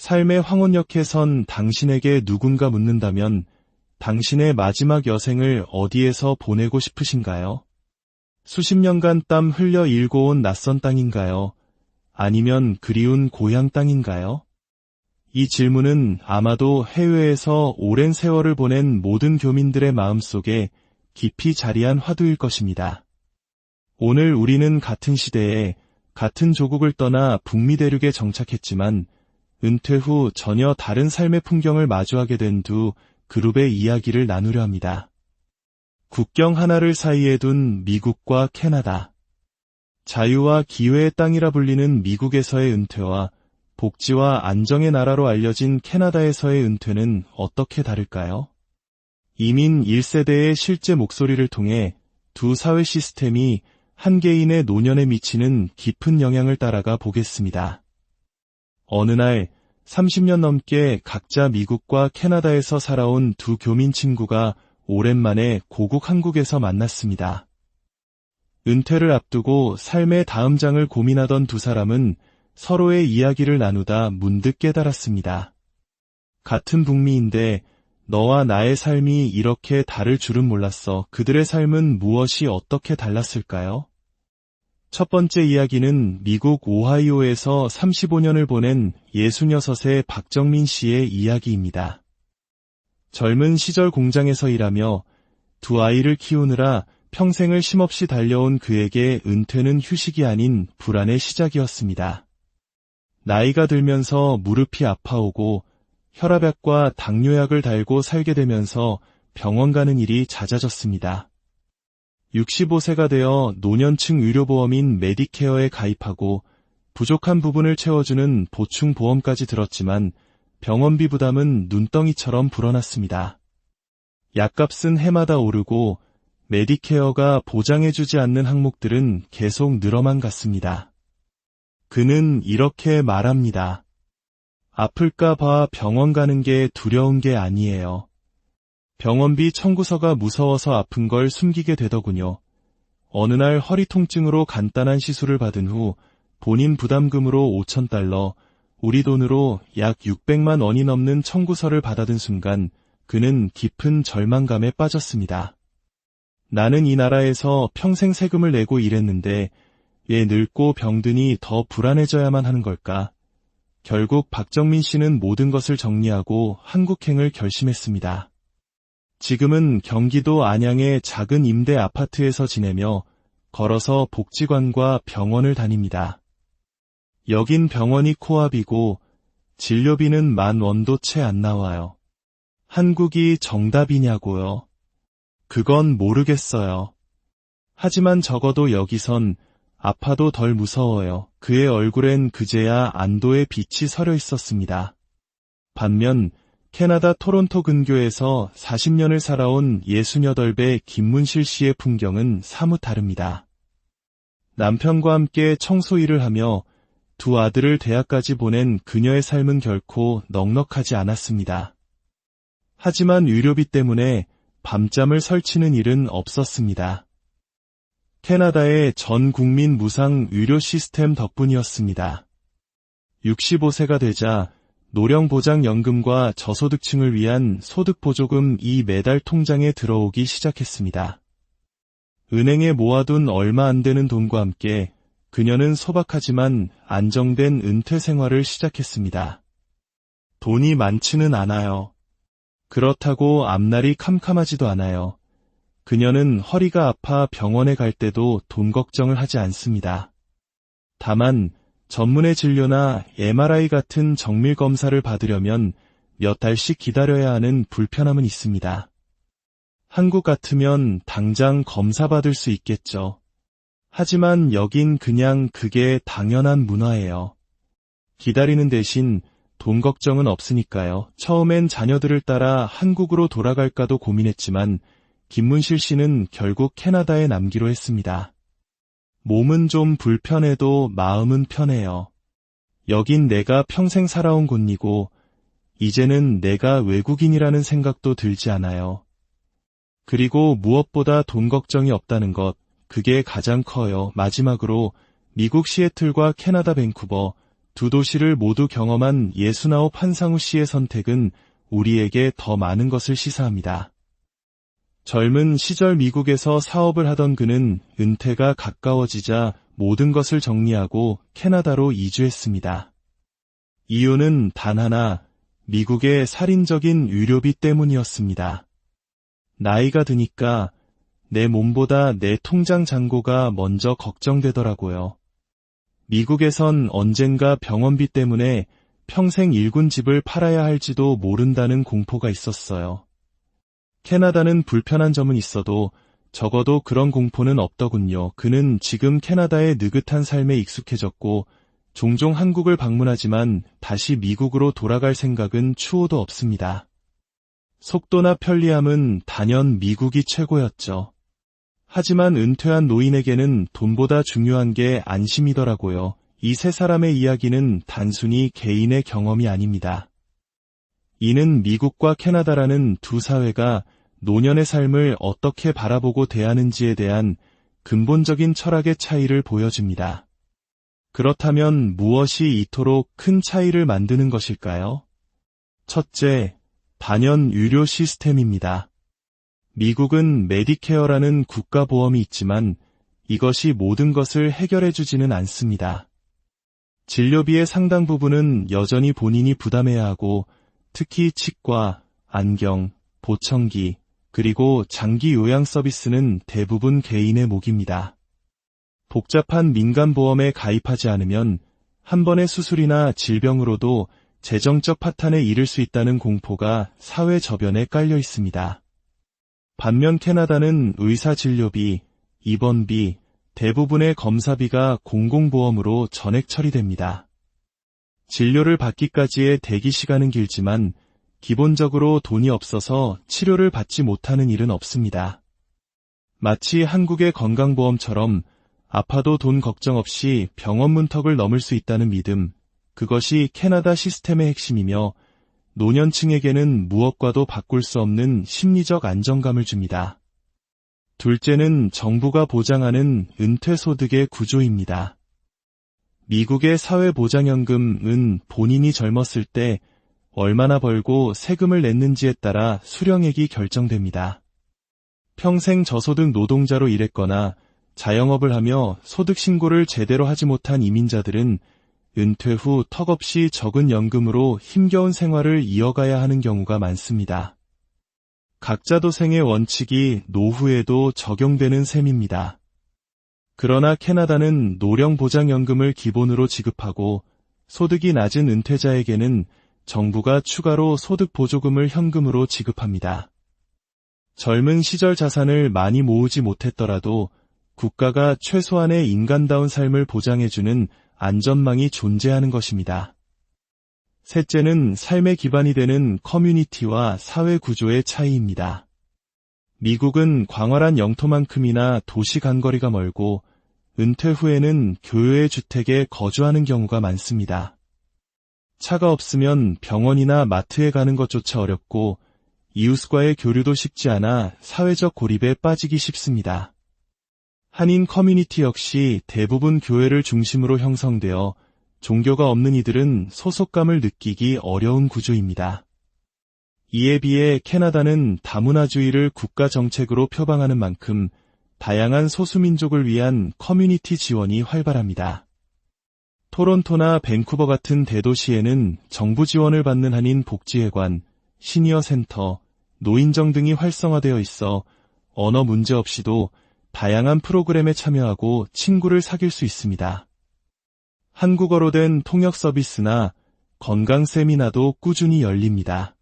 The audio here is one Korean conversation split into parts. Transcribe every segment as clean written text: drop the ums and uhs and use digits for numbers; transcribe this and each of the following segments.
삶의 황혼역에 선 당신에게 누군가 묻는다면 당신의 마지막 여생을 어디에서 보내고 싶으신가요? 수십 년간 땀 흘려 일궈온 낯선 땅인가요? 아니면 그리운 고향 땅인가요? 이 질문은 아마도 해외에서 오랜 세월을 보낸 모든 교민들의 마음속에 깊이 자리한 화두일 것입니다. 오늘 우리는 같은 시대에 같은 조국을 떠나 북미 대륙에 정착했지만 은퇴 후 전혀 다른 삶의 풍경을 마주하게 된 두 그룹의 이야기를 나누려 합니다. 국경 하나를 사이에 둔 미국과 캐나다. 자유와 기회의 땅이라 불리는 미국에서의 은퇴와 복지와 안정의 나라로 알려진 캐나다에서의 은퇴는 어떻게 다를까요? 이민 1세대의 실제 목소리를 통해 두 사회 시스템이 한 개인의 노년에 미치는 깊은 영향을 따라가 보겠습니다. 어느 날 30년 넘게 각자 미국과 캐나다에서 살아온 두 교민 친구가 오랜만에 고국 한국에서 만났습니다. 은퇴를 앞두고 삶의 다음 장을 고민하던 두 사람은 서로의 이야기를 나누다 문득 깨달았습니다. 같은 북미인데 너와 나의 삶이 이렇게 다를 줄은 몰랐어. 그들의 삶은 무엇이 어떻게 달랐을까요? 첫 번째 이야기는 미국 오하이오에서 35년을 보낸 66의 박정민 씨의 이야기입니다. 젊은 시절 공장에서 일하며 두 아이를 키우느라 평생을 쉼없이 달려온 그에게 은퇴는 휴식이 아닌 불안의 시작이었습니다. 나이가 들면서 무릎이 아파오고 혈압약과 당뇨약을 달고 살게 되면서 병원 가는 일이 잦아졌습니다. 65세가 되어 노년층 의료보험인 메디케어에 가입하고 부족한 부분을 채워주는 보충보험까지 들었지만 병원비 부담은 눈덩이처럼 불어났습니다. 약값은 해마다 오르고 메디케어가 보장해주지 않는 항목들은 계속 늘어만 갔습니다. 그는 이렇게 말합니다. 아플까 봐 병원 가는 게 두려운 게 아니에요. 병원비 청구서가 무서워서 아픈 걸 숨기게 되더군요. 어느 날 허리 통증으로 간단한 시술을 받은 후 본인 부담금으로 $5,000, 우리 돈으로 약 600만 원이 넘는 청구서를 받아든 순간 그는 깊은 절망감에 빠졌습니다. 나는 이 나라에서 평생 세금을 내고 일했는데 왜 늙고 병드니 더 불안해져야만 하는 걸까? 결국 박정민 씨는 모든 것을 정리하고 한국행을 결심했습니다. 지금은 경기도 안양의 작은 임대 아파트에서 지내며 걸어서 복지관과 병원을 다닙니다. 여긴 병원이 코앞이고 진료비는 $10,000도 채 안 나와요. 한국이 정답이냐고요? 그건 모르겠어요. 하지만 적어도 여기선 아파도 덜 무서워요. 그의 얼굴엔 그제야 안도의 빛이 서려 있었습니다. 반면 캐나다 토론토 근교에서 40년을 살아온 68배 김문실 씨의 풍경은 사뭇 다릅니다. 남편과 함께 청소 일을 하며 두 아들을 대학까지 보낸 그녀의 삶은 결코 넉넉하지 않았습니다. 하지만 의료비 때문에 밤잠을 설치는 일은 없었습니다. 캐나다의 전 국민 무상 의료 시스템 덕분이었습니다. 65세가 되자 노령보장연금과 저소득층을 위한 소득보조금이 매달 통장에 들어오기 시작했습니다. 은행에 모아둔 얼마 안 되는 돈과 함께 그녀는 소박하지만 안정된 은퇴 생활을 시작했습니다. 돈이 많지는 않아요. 그렇다고 앞날이 캄캄하지도 않아요. 그녀는 허리가 아파 병원에 갈 때도 돈 걱정을 하지 않습니다. 다만 전문의 진료나 MRI 같은 정밀 검사를 받으려면 몇 달씩 기다려야 하는 불편함은 있습니다. 한국 같으면 당장 검사 받을 수 있겠죠. 하지만 여긴 그냥 그게 당연한 문화예요. 기다리는 대신 돈 걱정은 없으니까요. 처음엔 자녀들을 따라 한국으로 돌아갈까도 고민했지만 김문실 씨는 결국 캐나다에 남기로 했습니다. 몸은 좀 불편해도 마음은 편해요. 여긴 내가 평생 살아온 곳이고 이제는 내가 외국인이라는 생각도 들지 않아요. 그리고 무엇보다 돈 걱정이 없다는 것, 그게 가장 커요. 마지막으로 미국 시애틀과 캐나다 밴쿠버 두 도시를 모두 경험한 69 한상우 씨의 선택은 우리에게 더 많은 것을 시사합니다. 젊은 시절 미국에서 사업을 하던 그는 은퇴가 가까워지자 모든 것을 정리하고 캐나다로 이주했습니다. 이유는 단 하나, 미국의 살인적인 의료비 때문이었습니다. 나이가 드니까 내 몸보다 내 통장 잔고가 먼저 걱정되더라고요. 미국에선 언젠가 병원비 때문에 평생 일군 집을 팔아야 할지도 모른다는 공포가 있었어요. 캐나다는 불편한 점은 있어도 적어도 그런 공포는 없더군요. 그는 지금 캐나다의 느긋한 삶에 익숙해졌고 종종 한국을 방문하지만 다시 미국으로 돌아갈 생각은 추호도 없습니다. 속도나 편리함은 단연 미국이 최고였죠. 하지만 은퇴한 노인에게는 돈보다 중요한 게 안심이더라고요. 이 세 사람의 이야기는 단순히 개인의 경험이 아닙니다. 이는 미국과 캐나다라는 두 사회가 노년의 삶을 어떻게 바라보고 대하는지에 대한 근본적인 철학의 차이를 보여줍니다. 그렇다면 무엇이 이토록 큰 차이를 만드는 것일까요? 첫째, 단연 의료 시스템입니다. 미국은 메디케어라는 국가보험이 있지만 이것이 모든 것을 해결해주지는 않습니다. 진료비의 상당 부분은 여전히 본인이 부담해야 하고 특히 치과, 안경, 보청기, 그리고 장기 요양 서비스는 대부분 개인의 몫입니다. 복잡한 민간보험에 가입하지 않으면 한 번의 수술이나 질병으로도 재정적 파탄에 이를 수 있다는 공포가 사회 저변에 깔려 있습니다. 반면 캐나다는 의사 진료비, 입원비, 대부분의 검사비가 공공보험으로 전액 처리됩니다. 진료를 받기까지의 대기 시간은 길지만 기본적으로 돈이 없어서 치료를 받지 못하는 일은 없습니다. 마치 한국의 건강보험처럼 아파도 돈 걱정 없이 병원 문턱을 넘을 수 있다는 믿음, 그것이 캐나다 시스템의 핵심이며 노년층에게는 무엇과도 바꿀 수 없는 심리적 안정감을 줍니다. 둘째는 정부가 보장하는 은퇴소득의 구조입니다. 미국의 사회보장연금은 본인이 젊었을 때 얼마나 벌고 세금을 냈는지에 따라 수령액이 결정됩니다. 평생 저소득 노동자로 일했거나 자영업을 하며 소득 신고를 제대로 하지 못한 이민자들은 은퇴 후 턱없이 적은 연금으로 힘겨운 생활을 이어가야 하는 경우가 많습니다. 각자도생의 원칙이 노후에도 적용되는 셈입니다. 그러나 캐나다는 노령보장연금을 기본으로 지급하고 소득이 낮은 은퇴자에게는 정부가 추가로 소득보조금을 현금으로 지급합니다. 젊은 시절 자산을 많이 모으지 못했더라도 국가가 최소한의 인간다운 삶을 보장해주는 안전망이 존재하는 것입니다. 셋째는 삶의 기반이 되는 커뮤니티와 사회 구조의 차이입니다. 미국은 광활한 영토만큼이나 도시 간거리가 멀고 은퇴 후에는 교외의 주택에 거주하는 경우가 많습니다. 차가 없으면 병원이나 마트에 가는 것조차 어렵고 이웃과의 교류도 쉽지 않아 사회적 고립에 빠지기 쉽습니다. 한인 커뮤니티 역시 대부분 교회를 중심으로 형성되어 종교가 없는 이들은 소속감을 느끼기 어려운 구조입니다. 이에 비해 캐나다는 다문화주의를 국가 정책으로 표방하는 만큼 다양한 소수민족을 위한 커뮤니티 지원이 활발합니다. 토론토나 밴쿠버 같은 대도시에는 정부 지원을 받는 한인 복지회관, 시니어 센터, 노인정 등이 활성화되어 있어 언어 문제 없이도 다양한 프로그램에 참여하고 친구를 사귈 수 있습니다. 한국어로 된 통역 서비스나 건강 세미나도 꾸준히 열립니다.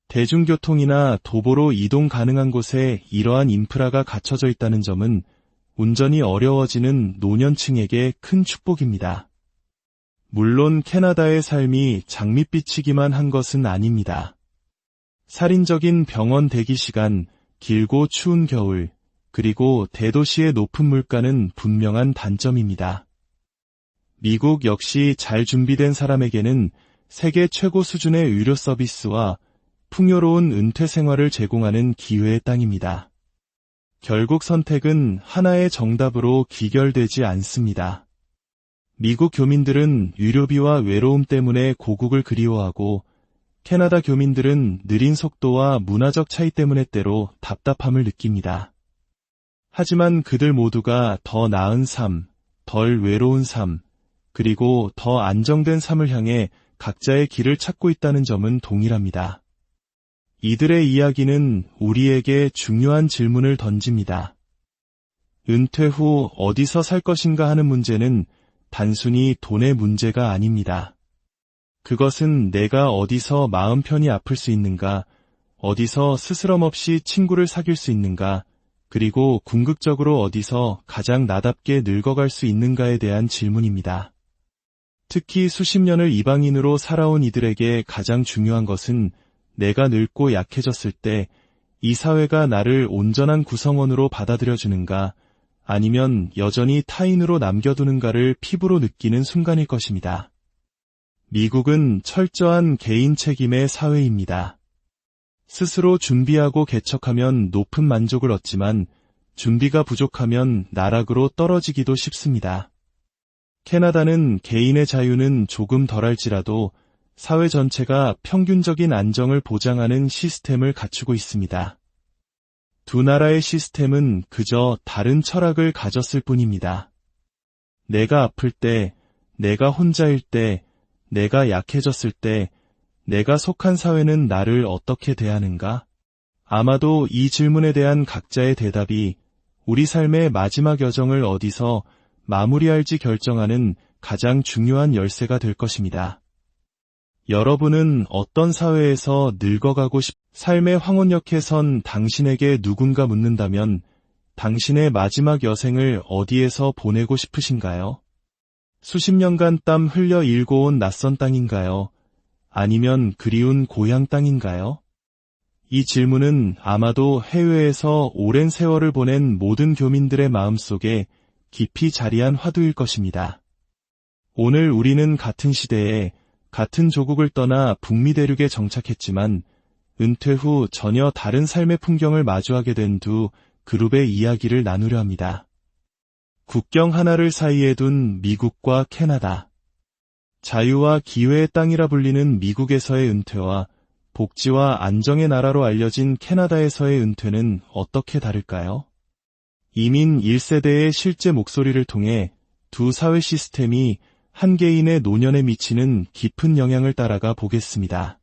대중교통이나 도보로 이동 가능한 곳에 이러한 인프라가 갖춰져 있다는 점은 운전이 어려워지는 노년층에게 큰 축복입니다. 물론 캐나다의 삶이 장밋빛이기만 한 것은 아닙니다. 살인적인 병원 대기 시간, 길고 추운 겨울, 그리고 대도시의 높은 물가는 분명한 단점입니다. 미국 역시 잘 준비된 사람에게는 세계 최고 수준의 의료 서비스와 풍요로운 은퇴 생활을 제공하는 기회의 땅입니다. 결국 선택은 하나의 정답으로 귀결되지 않습니다. 미국 교민들은 의료비와 외로움 때문에 고국을 그리워하고 캐나다 교민들은 느린 속도와 문화적 차이 때문에 때로 답답함을 느낍니다. 하지만 그들 모두가 더 나은 삶, 덜 외로운 삶, 그리고 더 안정된 삶을 향해 각자의 길을 찾고 있다는 점은 동일합니다. 이들의 이야기는 우리에게 중요한 질문을 던집니다. 은퇴 후 어디서 살 것인가 하는 문제는 단순히 돈의 문제가 아닙니다. 그것은 내가 어디서 마음 편히 아플 수 있는가, 어디서 스스럼 없이 친구를 사귈 수 있는가, 그리고 궁극적으로 어디서 가장 나답게 늙어갈 수 있는가에 대한 질문입니다. 특히 수십 년을 이방인으로 살아온 이들에게 가장 중요한 것은 내가 늙고 약해졌을 때 이 사회가 나를 온전한 구성원으로 받아들여주는가, 아니면 여전히 타인으로 남겨두는가를 피부로 느끼는 순간일 것입니다. 미국은 철저한 개인 책임의 사회입니다. 스스로 준비하고 개척하면 높은 만족을 얻지만 준비가 부족하면 나락으로 떨어지기도 쉽습니다. 캐나다는 개인의 자유는 조금 덜할지라도 사회 전체가 평균적인 안정을 보장하는 시스템을 갖추고 있습니다. 두 나라의 시스템은 그저 다른 철학을 가졌을 뿐입니다. 내가 아플 때, 내가 혼자일 때, 내가 약해졌을 때, 내가 속한 사회는 나를 어떻게 대하는가? 아마도 이 질문에 대한 각자의 대답이 우리 삶의 마지막 여정을 어디서 마무리할지 결정하는 가장 중요한 열쇠가 될 것입니다. 여러분은 어떤 사회에서 늙어가고 삶의 황혼역에 선 당신에게 누군가 묻는다면 당신의 마지막 여생을 어디에서 보내고 싶으신가요? 수십 년간 땀 흘려 일궈온 낯선 땅인가요? 아니면 그리운 고향 땅인가요? 이 질문은 아마도 해외에서 오랜 세월을 보낸 모든 교민들의 마음속에 깊이 자리한 화두일 것입니다. 오늘 우리는 같은 시대에 같은 조국을 떠나 북미 대륙에 정착했지만 은퇴 후 전혀 다른 삶의 풍경을 마주하게 된 두 그룹의 이야기를 나누려 합니다. 국경 하나를 사이에 둔 미국과 캐나다. 자유와 기회의 땅이라 불리는 미국에서의 은퇴와 복지와 안정의 나라로 알려진 캐나다에서의 은퇴는 어떻게 다를까요? 이민 1세대의 실제 목소리를 통해 두 사회 시스템이 한 개인의 노년에 미치는 깊은 영향을 따라가 보겠습니다.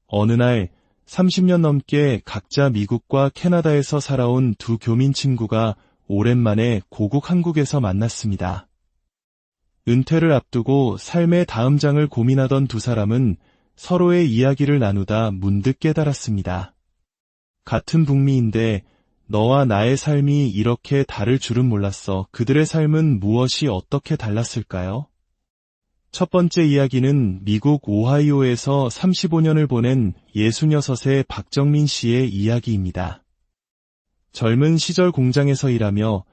어느 날 30년 넘게 각자 미국과 캐나다에서 살아온 두 교민 친구가 오랜만에 고국 한국에서 만났습니다. 은퇴를 앞두고 삶의 다음 장을 고민하던 두 사람은 서로의 이야기를 나누다 문득 깨달았습니다. 같은 북미인데 너와 나의 삶이 이렇게 다를 줄은 몰랐어. 그들의 삶은 무엇이 어떻게 달랐을까요? 첫 번째 이야기는 미국 오하이오에서 35년을 보낸 66의 박정민 씨의 이야기입니다. 젊은 시절 공장에서 일하며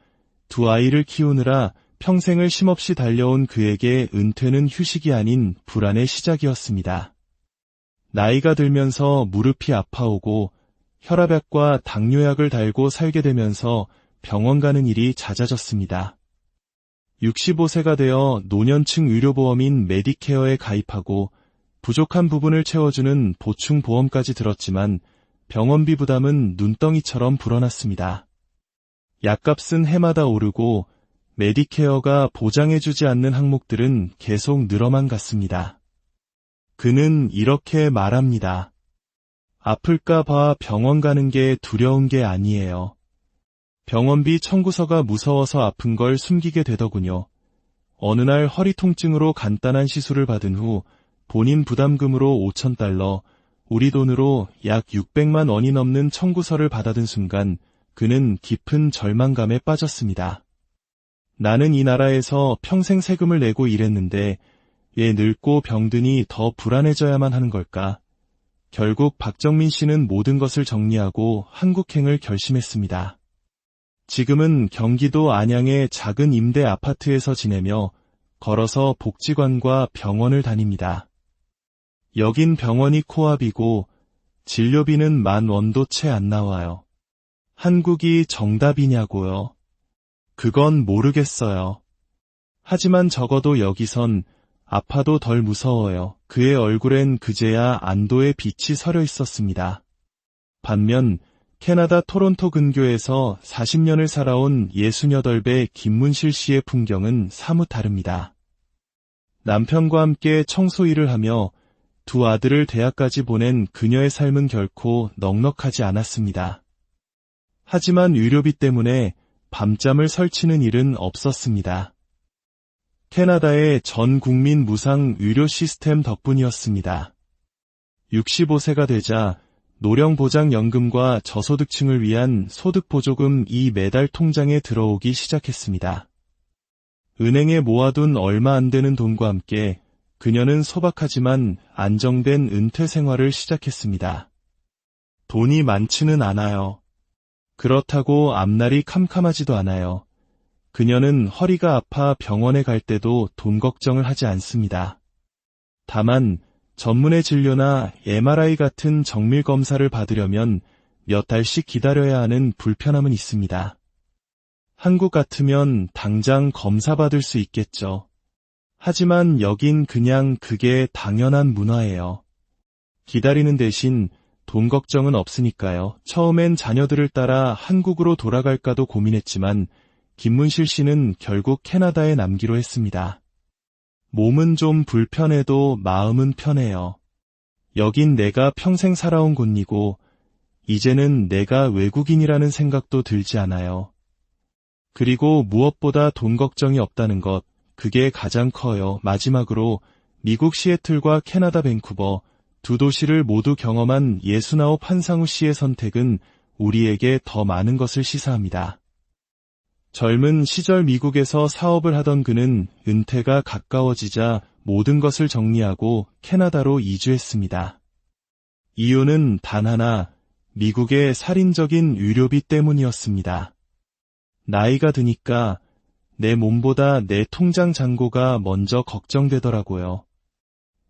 두 아이를 키우느라 평생을 쉼없이 달려온 그에게 은퇴는 휴식이 아닌 불안의 시작이었습니다. 나이가 들면서 무릎이 아파오고 혈압약과 당뇨약을 달고 살게 되면서 병원 가는 일이 잦아졌습니다. 65세가 되어 노년층 의료보험인 메디케어에 가입하고 부족한 부분을 채워주는 보충보험까지 들었지만 병원비 부담은 눈덩이처럼 불어났습니다. 약값은 해마다 오르고 메디케어가 보장해주지 않는 항목들은 계속 늘어만 갔습니다. 그는 이렇게 말합니다. 아플까 봐 병원 가는 게 두려운 게 아니에요. 병원비 청구서가 무서워서 아픈 걸 숨기게 되더군요. 어느 날 허리 통증으로 간단한 시술을 받은 후 본인 부담금으로 $5,000, 우리 돈으로 약 600만 원이 넘는 청구서를 받아든 순간 그는 깊은 절망감에 빠졌습니다. 나는 이 나라에서 평생 세금을 내고 일했는데 왜 늙고 병드니 더 불안해져야만 하는 걸까? 결국 박정민 씨는 모든 것을 정리하고 한국행을 결심했습니다. 지금은 경기도 안양의 작은 임대 아파트에서 지내며 걸어서 복지관과 병원을 다닙니다. 여긴 병원이 코앞이고 진료비는 $10,000도 채 안 나와요. 한국이 정답이냐고요? 그건 모르겠어요. 하지만 적어도 여기선 아파도 덜 무서워요. 그의 얼굴엔 그제야 안도의 빛이 서려 있었습니다. 반면 캐나다 토론토 근교에서 40년을 살아온 68배 김문실 씨의 풍경은 사뭇 다릅니다. 남편과 함께 청소 일을 하며 두 아들을 대학까지 보낸 그녀의 삶은 결코 넉넉하지 않았습니다. 하지만 의료비 때문에 밤잠을 설치는 일은 없었습니다. 캐나다의 전 국민 무상 의료 시스템 덕분이었습니다. 65세가 되자 노령보장연금과 저소득층을 위한 소득보조금이 매달 통장에 들어오기 시작했습니다. 은행에 모아둔 얼마 안 되는 돈과 함께 그녀는 소박하지만 안정된 은퇴 생활을 시작했습니다. 돈이 많지는 않아요. 그렇다고 앞날이 캄캄하지도 않아요. 그녀는 허리가 아파 병원에 갈 때도 돈 걱정을 하지 않습니다. 다만 전문의 진료나 MRI 같은 정밀 검사를 받으려면 몇 달씩 기다려야 하는 불편함은 있습니다. 한국 같으면 당장 검사 받을 수 있겠죠. 하지만 여긴 그냥 그게 당연한 문화예요. 기다리는 대신 돈 걱정은 없으니까요. 처음엔 자녀들을 따라 한국으로 돌아갈까도 고민했지만 김문실 씨는 결국 캐나다에 남기로 했습니다. 몸은 좀 불편해도 마음은 편해요. 여긴 내가 평생 살아온 곳이고 이제는 내가 외국인이라는 생각도 들지 않아요. 그리고 무엇보다 돈 걱정이 없다는 것, 그게 가장 커요. 마지막으로 미국 시애틀과 캐나다 밴쿠버 두 도시를 모두 경험한 69 한상우 씨의 선택은 우리에게 더 많은 것을 시사합니다. 젊은 시절 미국에서 사업을 하던 그는 은퇴가 가까워지자 모든 것을 정리하고 캐나다로 이주했습니다. 이유는 단 하나, 미국의 살인적인 의료비 때문이었습니다. 나이가 드니까 내 몸보다 내 통장 잔고가 먼저 걱정되더라고요.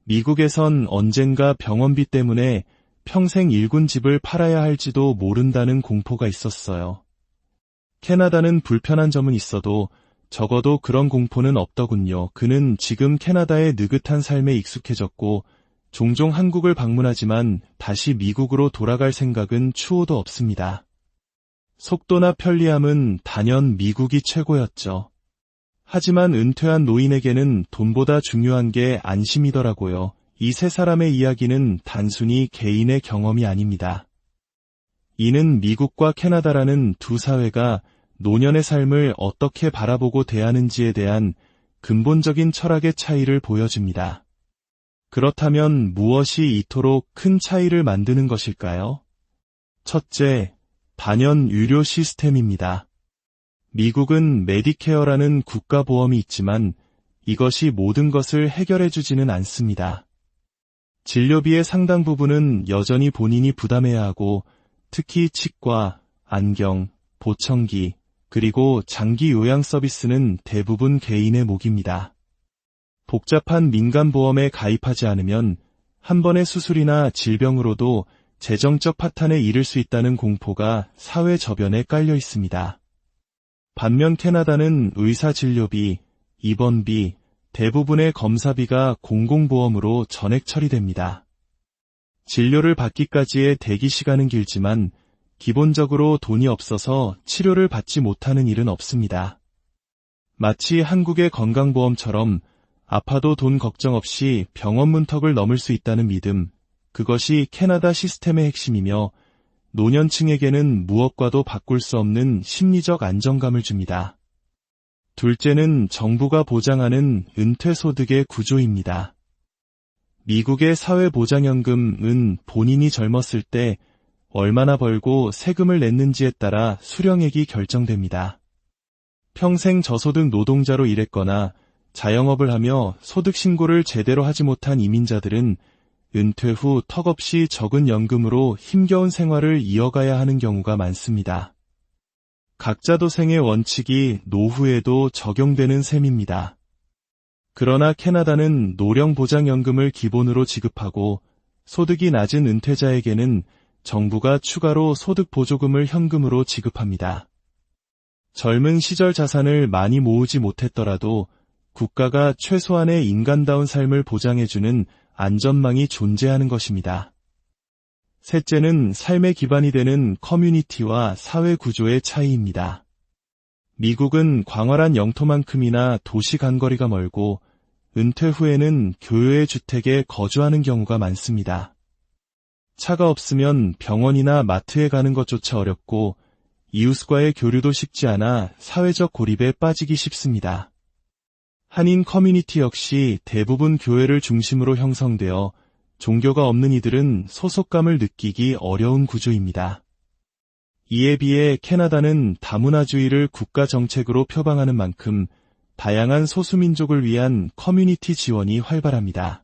미국에선 언젠가 병원비 때문에 평생 일군 집을 팔아야 할지도 모른다는 공포가 있었어요. 캐나다는 불편한 점은 있어도 적어도 그런 공포는 없더군요. 그는 지금 캐나다의 느긋한 삶에 익숙해졌고 종종 한국을 방문하지만 다시 미국으로 돌아갈 생각은 추호도 없습니다. 속도나 편리함은 단연 미국이 최고였죠. 하지만 은퇴한 노인에게는 돈보다 중요한 게 안심이더라고요. 이 세 사람의 이야기는 단순히 개인의 경험이 아닙니다. 이는 미국과 캐나다라는 두 사회가 노년의 삶을 어떻게 바라보고 대하는지에 대한 근본적인 철학의 차이를 보여줍니다. 그렇다면 무엇이 이토록 큰 차이를 만드는 것일까요? 첫째, 단연 의료 시스템입니다. 미국은 메디케어라는 국가보험이 있지만 이것이 모든 것을 해결해주지는 않습니다. 진료비의 상당 부분은 여전히 본인이 부담해야 하고 특히 치과, 안경, 보청기, 그리고 장기 요양 서비스는 대부분 개인의 몫입니다. 복잡한 민간보험에 가입하지 않으면 한 번의 수술이나 질병으로도 재정적 파탄에 이를 수 있다는 공포가 사회 저변에 깔려 있습니다. 반면 캐나다는 의사 진료비, 입원비, 대부분의 검사비가 공공보험으로 전액 처리됩니다. 진료를 받기까지의 대기 시간은 길지만 기본적으로 돈이 없어서 치료를 받지 못하는 일은 없습니다. 마치 한국의 건강보험처럼 아파도 돈 걱정 없이 병원 문턱을 넘을 수 있다는 믿음, 그것이 캐나다 시스템의 핵심이며 노년층에게는 무엇과도 바꿀 수 없는 심리적 안정감을 줍니다. 둘째는 정부가 보장하는 은퇴소득의 구조입니다. 미국의 사회보장연금은 본인이 젊었을 때 얼마나 벌고 세금을 냈는지에 따라 수령액이 결정됩니다. 평생 저소득 노동자로 일했거나 자영업을 하며 소득 신고를 제대로 하지 못한 이민자들은 은퇴 후 턱없이 적은 연금으로 힘겨운 생활을 이어가야 하는 경우가 많습니다. 각자 도생의 원칙이 노후에도 적용되는 셈입니다. 그러나 캐나다는 노령보장연금을 기본으로 지급하고 소득이 낮은 은퇴자에게는 정부가 추가로 소득보조금을 현금으로 지급합니다. 젊은 시절 자산을 많이 모으지 못했더라도 국가가 최소한의 인간다운 삶을 보장해주는 안전망이 존재하는 것입니다. 셋째는 삶의 기반이 되는 커뮤니티와 사회 구조의 차이입니다. 미국은 광활한 영토만큼이나 도시 간거리가 멀고 은퇴 후에는 교외의 주택에 거주하는 경우가 많습니다. 차가 없으면 병원이나 마트에 가는 것조차 어렵고 이웃과의 교류도 쉽지 않아 사회적 고립에 빠지기 쉽습니다. 한인 커뮤니티 역시 대부분 교회를 중심으로 형성되어 종교가 없는 이들은 소속감을 느끼기 어려운 구조입니다. 이에 비해 캐나다는 다문화주의를 국가 정책으로 표방하는 만큼 다양한 소수민족을 위한 커뮤니티 지원이 활발합니다.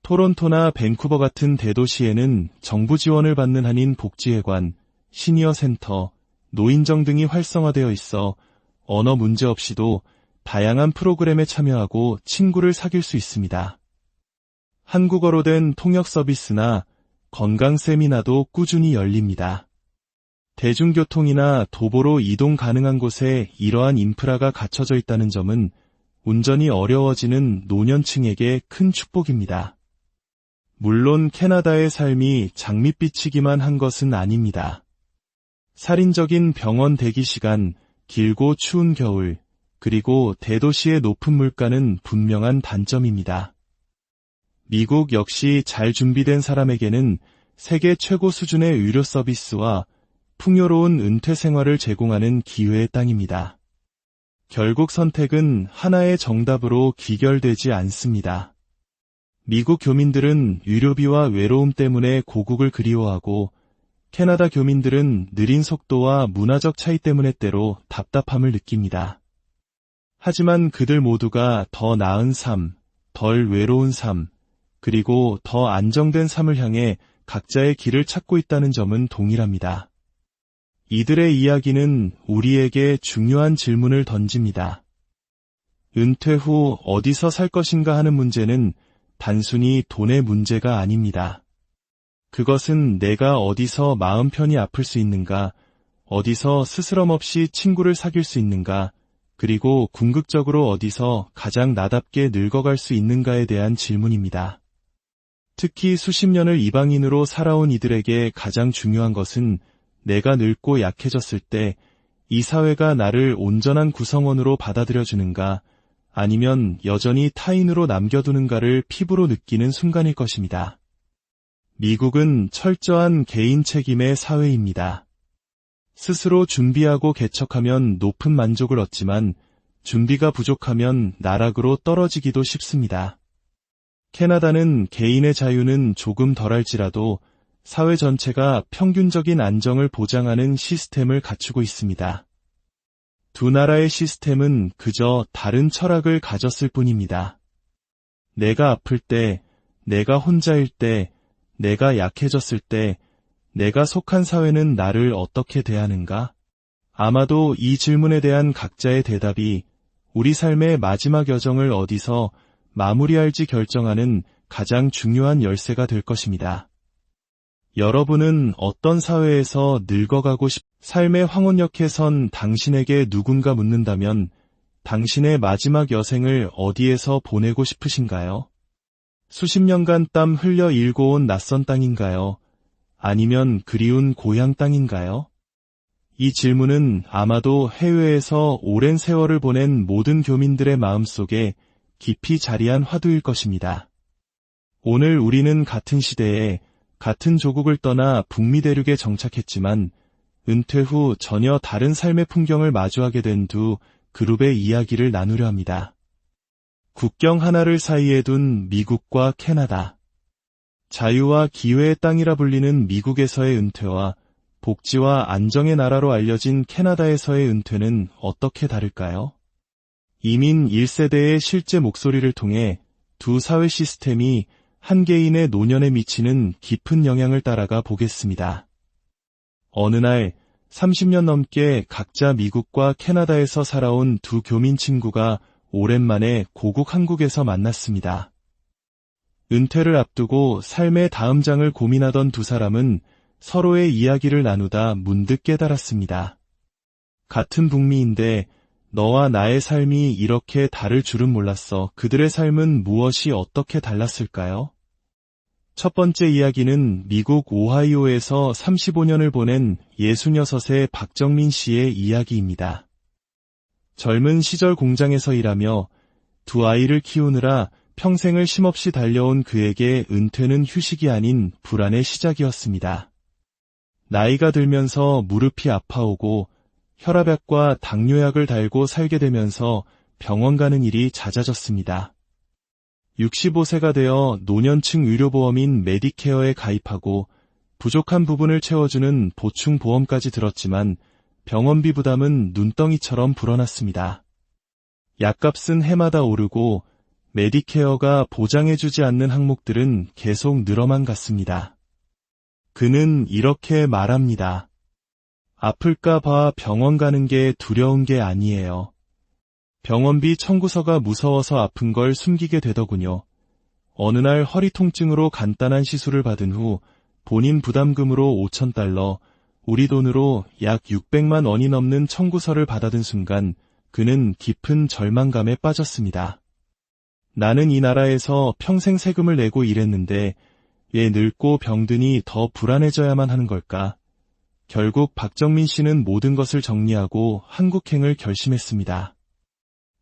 토론토나 밴쿠버 같은 대도시에는 정부 지원을 받는 한인 복지회관, 시니어 센터, 노인정 등이 활성화되어 있어 언어 문제 없이도 다양한 프로그램에 참여하고 친구를 사귈 수 있습니다. 한국어로 된 통역 서비스나 건강 세미나도 꾸준히 열립니다. 대중교통이나 도보로 이동 가능한 곳에 이러한 인프라가 갖춰져 있다는 점은 운전이 어려워지는 노년층에게 큰 축복입니다. 물론 캐나다의 삶이 장밋빛이기만 한 것은 아닙니다. 살인적인 병원 대기 시간, 길고 추운 겨울, 그리고 대도시의 높은 물가는 분명한 단점입니다. 미국 역시 잘 준비된 사람에게는 세계 최고 수준의 의료 서비스와 풍요로운 은퇴 생활을 제공하는 기회의 땅입니다. 결국 선택은 하나의 정답으로 귀결되지 않습니다. 미국 교민들은 의료비와 외로움 때문에 고국을 그리워하고 캐나다 교민들은 느린 속도와 문화적 차이 때문에 때로 답답함을 느낍니다. 하지만 그들 모두가 더 나은 삶, 덜 외로운 삶, 그리고 더 안정된 삶을 향해 각자의 길을 찾고 있다는 점은 동일합니다. 이들의 이야기는 우리에게 중요한 질문을 던집니다. 은퇴 후 어디서 살 것인가 하는 문제는 단순히 돈의 문제가 아닙니다. 그것은 내가 어디서 마음 편히 아플 수 있는가, 어디서 스스럼 없이 친구를 사귈 수 있는가, 그리고 궁극적으로 어디서 가장 나답게 늙어갈 수 있는가에 대한 질문입니다. 특히 수십 년을 이방인으로 살아온 이들에게 가장 중요한 것은 내가 늙고 약해졌을 때 이 사회가 나를 온전한 구성원으로 받아들여주는가, 아니면 여전히 타인으로 남겨두는가를 피부로 느끼는 순간일 것입니다. 미국은 철저한 개인 책임의 사회입니다. 스스로 준비하고 개척하면 높은 만족을 얻지만 준비가 부족하면 나락으로 떨어지기도 쉽습니다. 캐나다는 개인의 자유는 조금 덜할지라도 사회 전체가 평균적인 안정을 보장하는 시스템을 갖추고 있습니다. 두 나라의 시스템은 그저 다른 철학을 가졌을 뿐입니다. 내가 아플 때, 내가 혼자일 때, 내가 약해졌을 때, 내가 속한 사회는 나를 어떻게 대하는가? 아마도 이 질문에 대한 각자의 대답이 우리 삶의 마지막 여정을 어디서 마무리할지 결정하는 가장 중요한 열쇠가 될 것입니다. 여러분은 어떤 사회에서 늙어가고 삶의 황혼역에 선 당신에게 누군가 묻는다면 당신의 마지막 여생을 어디에서 보내고 싶으신가요? 수십 년간 땀 흘려 일궈온 낯선 땅인가요? 아니면 그리운 고향 땅인가요? 이 질문은 아마도 해외에서 오랜 세월을 보낸 모든 교민들의 마음속에 깊이 자리한 화두일 것입니다. 오늘 우리는 같은 시대에 같은 조국을 떠나 북미 대륙에 정착했지만 은퇴 후 전혀 다른 삶의 풍경을 마주하게 된 두 그룹의 이야기를 나누려 합니다. 국경 하나를 사이에 둔 미국과 캐나다. 자유와 기회의 땅이라 불리는 미국에서의 은퇴와 복지와 안정의 나라로 알려진 캐나다에서의 은퇴는 어떻게 다를까요? 이민 1세대의 실제 목소리를 통해 두 사회 시스템이 한 개인의 노년에 미치는 깊은 영향을 따라가 보겠습니다. 어느 날 30년 넘게 각자 미국과 캐나다에서 살아온 두 교민 친구가 오랜만에 고국 한국에서 만났습니다. 은퇴를 앞두고 삶의 다음 장을 고민하던 두 사람은 서로의 이야기를 나누다 문득 깨달았습니다. 같은 북미인데 너와 나의 삶이 이렇게 다를 줄은 몰랐어. 그들의 삶은 무엇이 어떻게 달랐을까요? 첫 번째 이야기는 미국 오하이오에서 35년을 보낸 66의 박정민 씨의 이야기입니다. 젊은 시절 공장에서 일하며 두 아이를 키우느라 평생을 쉼없이 달려온 그에게 은퇴는 휴식이 아닌 불안의 시작이었습니다. 나이가 들면서 무릎이 아파오고 혈압약과 당뇨약을 달고 살게 되면서 병원 가는 일이 잦아졌습니다. 65세가 되어 노년층 의료보험인 메디케어에 가입하고 부족한 부분을 채워주는 보충보험까지 들었지만 병원비 부담은 눈덩이처럼 불어났습니다. 약값은 해마다 오르고 메디케어가 보장해주지 않는 항목들은 계속 늘어만 갔습니다. 그는 이렇게 말합니다. 아플까 봐 병원 가는 게 두려운 게 아니에요. 병원비 청구서가 무서워서 아픈 걸 숨기게 되더군요. 어느 날 허리 통증으로 간단한 시술을 받은 후 본인 부담금으로 $5,000, 우리 돈으로 약 600만 원이 넘는 청구서를 받아든 순간 그는 깊은 절망감에 빠졌습니다. 나는 이 나라에서 평생 세금을 내고 일했는데 왜 늙고 병드니 더 불안해져야만 하는 걸까? 결국 박정민 씨는 모든 것을 정리하고 한국행을 결심했습니다.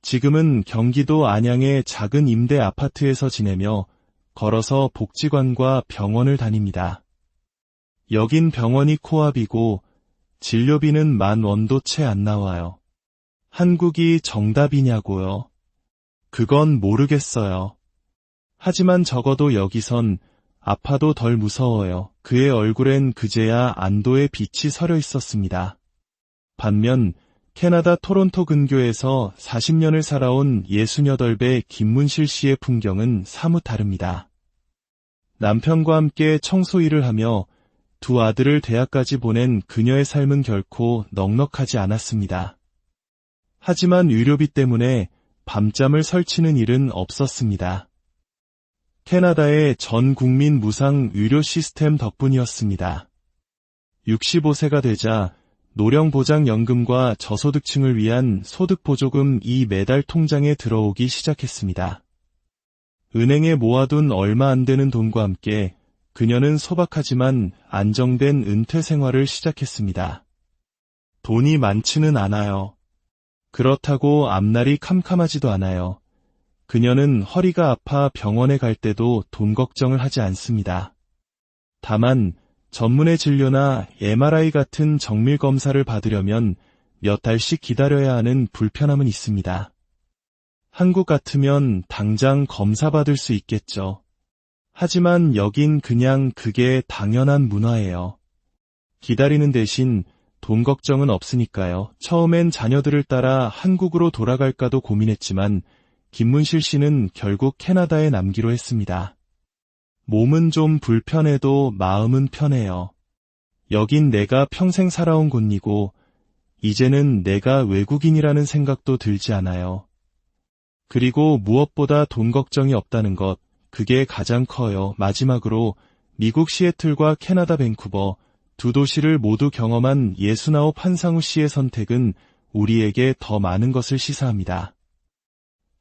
지금은 경기도 안양의 작은 임대 아파트에서 지내며 걸어서 복지관과 병원을 다닙니다. 여긴 병원이 코앞이고 진료비는 $10,000도 채 안 나와요. 한국이 정답이냐고요? 그건 모르겠어요. 하지만 적어도 여기선 아파도 덜 무서워요. 그의 얼굴엔 그제야 안도의 빛이 서려 있었습니다. 반면 캐나다 토론토 근교에서 40년을 살아온 68배 김문실 씨의 풍경은 사뭇 다릅니다. 남편과 함께 청소 일을 하며 두 아들을 대학까지 보낸 그녀의 삶은 결코 넉넉하지 않았습니다. 하지만 의료비 때문에 밤잠을 설치는 일은 없었습니다. 캐나다의 전 국민 무상 의료 시스템 덕분이었습니다. 65세가 되자 노령보장연금과 저소득층을 위한 소득보조금이 매달 통장에 들어오기 시작했습니다. 은행에 모아둔 얼마 안 되는 돈과 함께 그녀는 소박하지만 안정된 은퇴 생활을 시작했습니다. 돈이 많지는 않아요. 그렇다고 앞날이 캄캄하지도 않아요. 그녀는 허리가 아파 병원에 갈 때도 돈 걱정을 하지 않습니다. 다만 전문의 진료나 MRI 같은 정밀 검사를 받으려면 몇 달씩 기다려야 하는 불편함은 있습니다. 한국 같으면 당장 검사 받을 수 있겠죠. 하지만 여긴 그냥 그게 당연한 문화예요. 기다리는 대신 돈 걱정은 없으니까요. 처음엔 자녀들을 따라 한국으로 돌아갈까도 고민했지만 김문실 씨는 결국 캐나다에 남기로 했습니다. 몸은 좀 불편해도 마음은 편해요. 여긴 내가 평생 살아온 곳이고 이제는 내가 외국인이라는 생각도 들지 않아요. 그리고 무엇보다 돈 걱정이 없다는 것, 그게 가장 커요. 마지막으로 미국 시애틀과 캐나다 밴쿠버 두 도시를 모두 경험한 69 한상우 씨의 선택은 우리에게 더 많은 것을 시사합니다.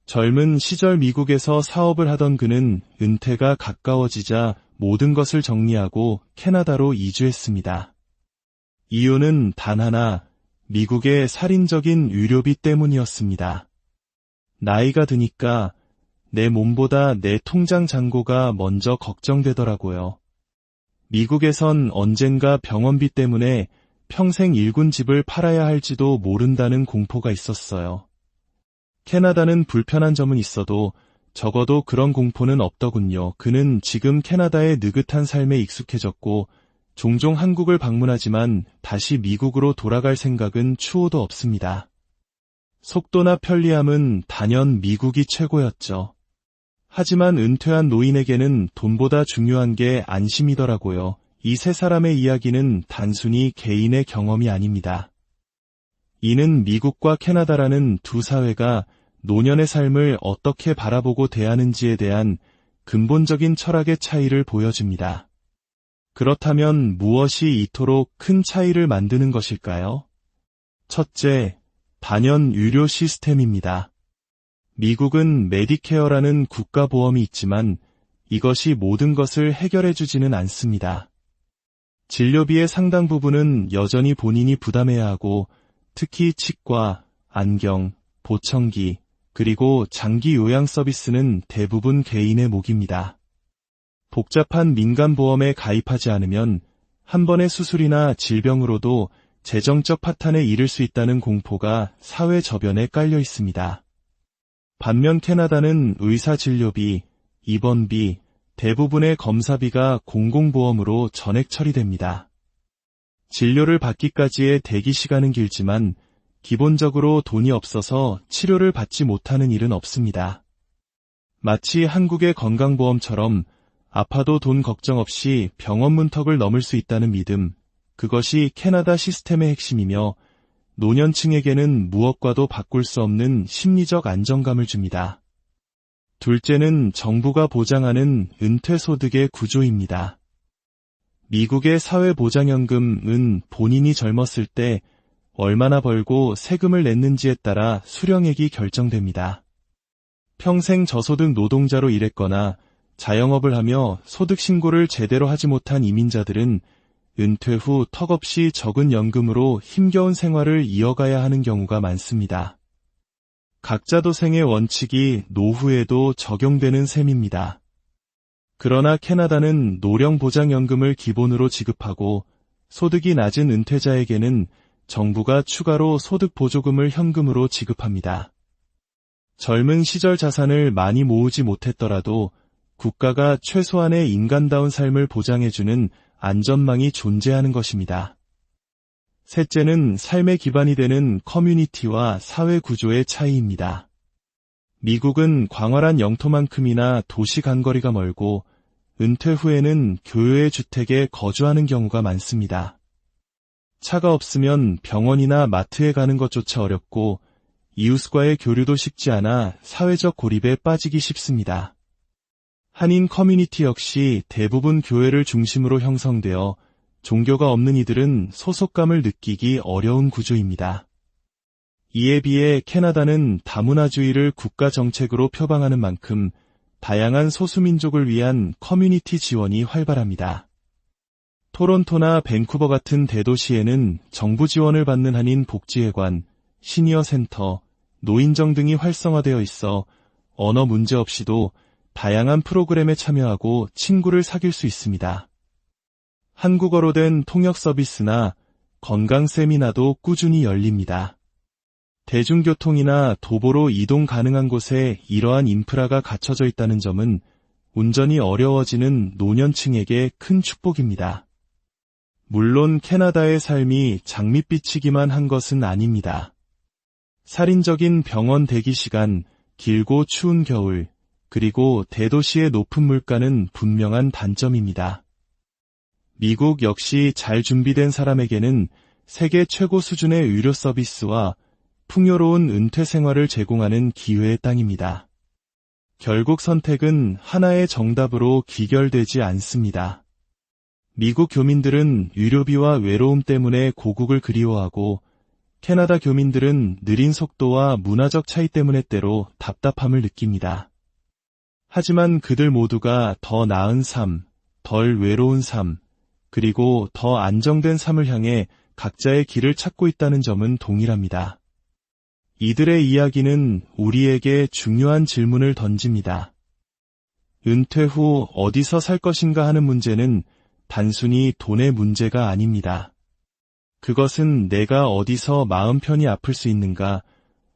젊은 시절 미국에서 사업을 하던 그는 은퇴가 가까워지자 모든 것을 정리하고 캐나다로 이주했습니다. 이유는 단 하나, 미국의 살인적인 의료비 때문이었습니다. 나이가 드니까 내 몸보다 내 통장 잔고가 먼저 걱정되더라고요. 미국에선 언젠가 병원비 때문에 평생 일군 집을 팔아야 할지도 모른다는 공포가 있었어요. 캐나다는 불편한 점은 있어도 적어도 그런 공포는 없더군요. 그는 지금 캐나다의 느긋한 삶에 익숙해졌고 종종 한국을 방문하지만 다시 미국으로 돌아갈 생각은 추호도 없습니다. 속도나 편리함은 단연 미국이 최고였죠. 하지만 은퇴한 노인에게는 돈보다 중요한 게 안심이더라고요. 이 세 사람의 이야기는 단순히 개인의 경험이 아닙니다. 이는 미국과 캐나다라는 두 사회가 노년의 삶을 어떻게 바라보고 대하는지에 대한 근본적인 철학의 차이를 보여줍니다. 그렇다면 무엇이 이토록 큰 차이를 만드는 것일까요? 첫째, 단연 유료 시스템입니다. 미국은 메디케어라는 국가보험이 있지만 이것이 모든 것을 해결해주지는 않습니다. 진료비의 상당 부분은 여전히 본인이 부담해야 하고 특히 치과, 안경, 보청기, 그리고 장기 요양 서비스는 대부분 개인의 몫입니다. 복잡한 민간보험에 가입하지 않으면 한 번의 수술이나 질병으로도 재정적 파탄에 이를 수 있다는 공포가 사회 저변에 깔려 있습니다. 반면 캐나다는 의사진료비, 입원비, 대부분의 검사비가 공공보험으로 전액 처리됩니다. 진료를 받기까지의 대기 시간은 길지만 기본적으로 돈이 없어서 치료를 받지 못하는 일은 없습니다. 마치 한국의 건강보험처럼 아파도 돈 걱정 없이 병원 문턱을 넘을 수 있다는 믿음, 그것이 캐나다 시스템의 핵심이며 노년층에게는 무엇과도 바꿀 수 없는 심리적 안정감을 줍니다. 둘째는 정부가 보장하는 은퇴소득의 구조입니다. 미국의 사회보장연금은 본인이 젊었을 때 얼마나 벌고 세금을 냈는지에 따라 수령액이 결정됩니다. 평생 저소득 노동자로 일했거나 자영업을 하며 소득 신고를 제대로 하지 못한 이민자들은 은퇴 후 턱없이 적은 연금으로 힘겨운 생활을 이어가야 하는 경우가 많습니다. 각자 도생의 원칙이 노후에도 적용되는 셈입니다. 그러나 캐나다는 노령보장연금을 기본으로 지급하고 소득이 낮은 은퇴자에게는 정부가 추가로 소득보조금을 현금으로 지급합니다. 젊은 시절 자산을 많이 모으지 못했더라도 국가가 최소한의 인간다운 삶을 보장해주는 안전망이 존재하는 것입니다. 셋째는 삶의 기반이 되는 커뮤니티와 사회 구조의 차이입니다. 미국은 광활한 영토만큼이나 도시 간거리가 멀고 은퇴 후에는 교외의 주택에 거주하는 경우가 많습니다. 차가 없으면 병원이나 마트에 가는 것조차 어렵고 이웃과의 교류도 쉽지 않아 사회적 고립에 빠지기 쉽습니다. 한인 커뮤니티 역시 대부분 교회를 중심으로 형성되어 종교가 없는 이들은 소속감을 느끼기 어려운 구조입니다. 이에 비해 캐나다는 다문화주의를 국가 정책으로 표방하는 만큼 다양한 소수민족을 위한 커뮤니티 지원이 활발합니다. 토론토나 밴쿠버 같은 대도시에는 정부 지원을 받는 한인 복지회관, 시니어 센터, 노인정 등이 활성화되어 있어 언어 문제 없이도 다양한 프로그램에 참여하고 친구를 사귈 수 있습니다. 한국어로 된 통역 서비스나 건강 세미나도 꾸준히 열립니다. 대중교통이나 도보로 이동 가능한 곳에 이러한 인프라가 갖춰져 있다는 점은 운전이 어려워지는 노년층에게 큰 축복입니다. 물론 캐나다의 삶이 장밋빛이기만 한 것은 아닙니다. 살인적인 병원 대기 시간, 길고 추운 겨울, 그리고 대도시의 높은 물가는 분명한 단점입니다. 미국 역시 잘 준비된 사람에게는 세계 최고 수준의 의료 서비스와 풍요로운 은퇴 생활을 제공하는 기회의 땅입니다. 결국 선택은 하나의 정답으로 귀결되지 않습니다. 미국 교민들은 유료비와 외로움 때문에 고국을 그리워하고 캐나다 교민들은 느린 속도와 문화적 차이 때문에 때로 답답함을 느낍니다. 하지만 그들 모두가 더 나은 삶, 덜 외로운 삶, 그리고 더 안정된 삶을 향해 각자의 길을 찾고 있다는 점은 동일합니다. 이들의 이야기는 우리에게 중요한 질문을 던집니다. 은퇴 후 어디서 살 것인가 하는 문제는 단순히 돈의 문제가 아닙니다. 그것은 내가 어디서 마음 편히 아플 수 있는가,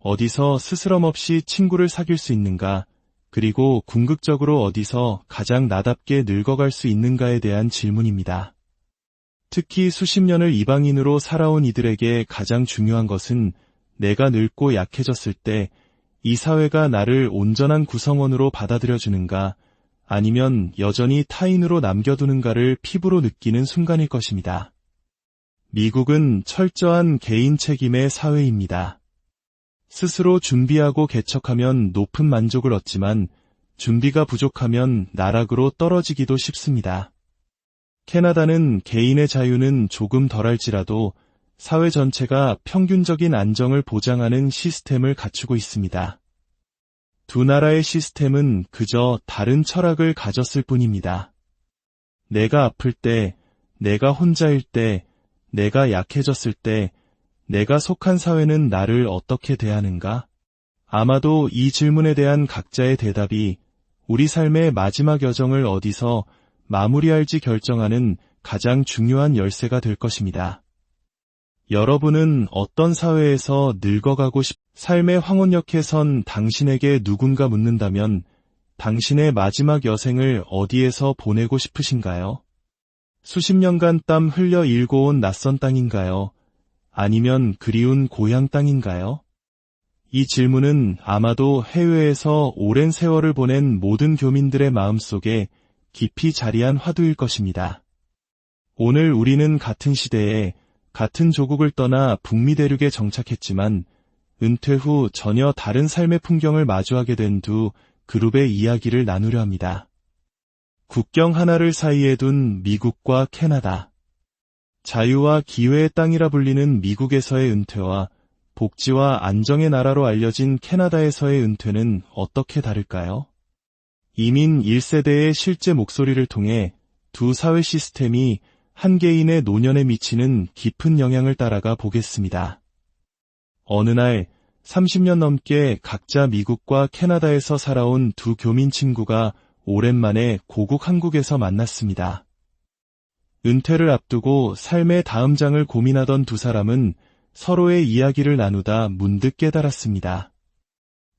어디서 스스럼 없이 친구를 사귈 수 있는가, 그리고 궁극적으로 어디서 가장 나답게 늙어갈 수 있는가에 대한 질문입니다. 특히 수십 년을 이방인으로 살아온 이들에게 가장 중요한 것은 내가 늙고 약해졌을 때 이 사회가 나를 온전한 구성원으로 받아들여주는가, 아니면 여전히 타인으로 남겨두는가를 피부로 느끼는 순간일 것입니다. 미국은 철저한 개인 책임의 사회입니다. 스스로 준비하고 개척하면 높은 만족을 얻지만 준비가 부족하면 나락으로 떨어지기도 쉽습니다. 캐나다는 개인의 자유는 조금 덜할지라도 사회 전체가 평균적인 안정을 보장하는 시스템을 갖추고 있습니다. 두 나라의 시스템은 그저 다른 철학을 가졌을 뿐입니다. 내가 아플 때, 내가 혼자일 때, 내가 약해졌을 때, 내가 속한 사회는 나를 어떻게 대하는가? 아마도 이 질문에 대한 각자의 대답이 우리 삶의 마지막 여정을 어디서 마무리할지 결정하는 가장 중요한 열쇠가 될 것입니다. 여러분은 어떤 사회에서 늙어가고 삶의 황혼역에 선 당신에게 누군가 묻는다면 당신의 마지막 여생을 어디에서 보내고 싶으신가요? 수십 년간 땀 흘려 일궈온 낯선 땅인가요? 아니면 그리운 고향 땅인가요? 이 질문은 아마도 해외에서 오랜 세월을 보낸 모든 교민들의 마음속에 깊이 자리한 화두일 것입니다. 오늘 우리는 같은 시대에 같은 조국을 떠나 북미 대륙에 정착했지만 은퇴 후 전혀 다른 삶의 풍경을 마주하게 된 두 그룹의 이야기를 나누려 합니다. 국경 하나를 사이에 둔 미국과 캐나다. 자유와 기회의 땅이라 불리는 미국에서의 은퇴와 복지와 안정의 나라로 알려진 캐나다에서의 은퇴는 어떻게 다를까요? 이민 1세대의 실제 목소리를 통해 두 사회 시스템이 한 개인의 노년에 미치는 깊은 영향을 따라가 보겠습니다. 어느 날 30년 넘게 각자 미국과 캐나다에서 살아온 두 교민 친구가 오랜만에 고국 한국에서 만났습니다. 은퇴를 앞두고 삶의 다음 장을 고민하던 두 사람은 서로의 이야기를 나누다 문득 깨달았습니다.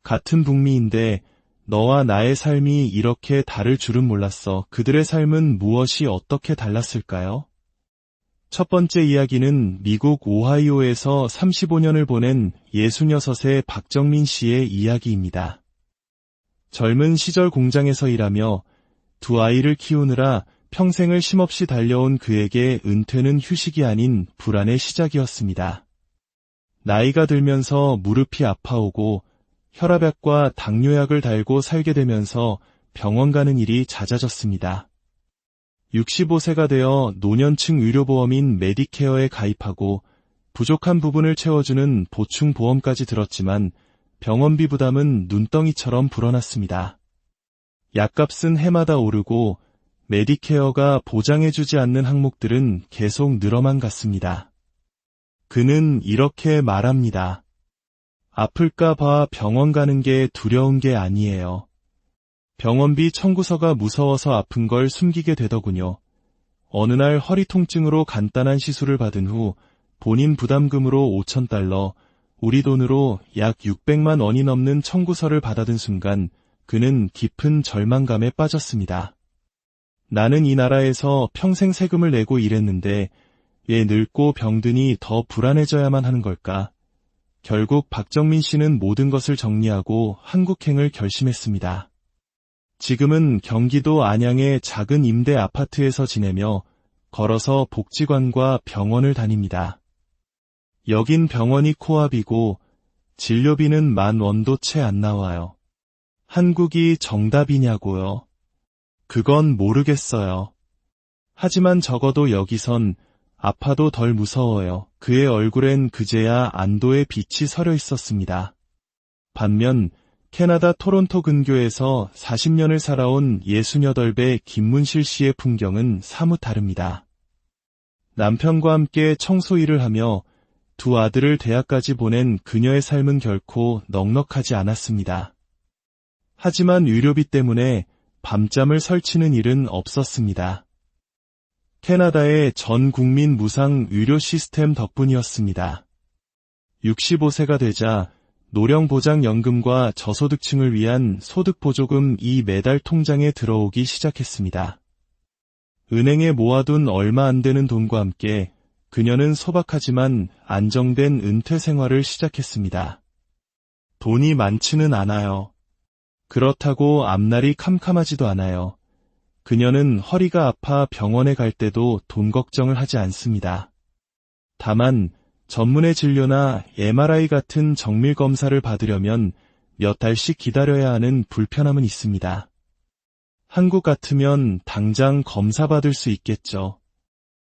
같은 북미인데 너와 나의 삶이 이렇게 다를 줄은 몰랐어. 그들의 삶은 무엇이 어떻게 달랐을까요? 첫 번째 이야기는 미국 오하이오에서 35년을 보낸 66의 박정민 씨의 이야기입니다. 젊은 시절 공장에서 일하며 두 아이를 키우느라 평생을 쉼없이 달려온 그에게 은퇴는 휴식이 아닌 불안의 시작이었습니다. 나이가 들면서 무릎이 아파오고 혈압약과 당뇨약을 달고 살게 되면서 병원 가는 일이 잦아졌습니다. 65세가 되어 노년층 의료보험인 메디케어에 가입하고 부족한 부분을 채워주는 보충보험까지 들었지만 병원비 부담은 눈덩이처럼 불어났습니다. 약값은 해마다 오르고 메디케어가 보장해주지 않는 항목들은 계속 늘어만 갔습니다. 그는 이렇게 말합니다. 아플까 봐 병원 가는 게 두려운 게 아니에요. 병원비 청구서가 무서워서 아픈 걸 숨기게 되더군요. 어느 날 허리 통증으로 간단한 시술을 받은 후 본인 부담금으로 $5,000, 우리 돈으로 약 600만 원이 넘는 청구서를 받아든 순간 그는 깊은 절망감에 빠졌습니다. 나는 이 나라에서 평생 세금을 내고 일했는데 왜 늙고 병드니 더 불안해져야만 하는 걸까? 결국 박정민 씨는 모든 것을 정리하고 한국행을 결심했습니다. 지금은 경기도 안양의 작은 임대 아파트에서 지내며 걸어서 복지관과 병원을 다닙니다. 여긴 병원이 코앞이고 진료비는 $10,000도 채 안 나와요. 한국이 정답이냐고요? 그건 모르겠어요. 하지만 적어도 여기선 아파도 덜 무서워요. 그의 얼굴엔 그제야 안도의 빛이 서려 있었습니다. 반면 캐나다 토론토 근교에서 40년을 살아온 68배 김문실 씨의 풍경은 사뭇 다릅니다. 남편과 함께 청소 일을 하며 두 아들을 대학까지 보낸 그녀의 삶은 결코 넉넉하지 않았습니다. 하지만 의료비 때문에 밤잠을 설치는 일은 없었습니다. 캐나다의 전 국민 무상 의료 시스템 덕분이었습니다. 65세가 되자 노령보장연금과 저소득층을 위한 소득보조금이 매달 통장에 들어오기 시작했습니다. 은행에 모아둔 얼마 안 되는 돈과 함께 그녀는 소박하지만 안정된 은퇴 생활을 시작했습니다. 돈이 많지는 않아요. 그렇다고 앞날이 캄캄하지도 않아요. 그녀는 허리가 아파 병원에 갈 때도 돈 걱정을 하지 않습니다. 다만 전문의 진료나 MRI 같은 정밀 검사를 받으려면 몇 달씩 기다려야 하는 불편함은 있습니다. 한국 같으면 당장 검사 받을 수 있겠죠.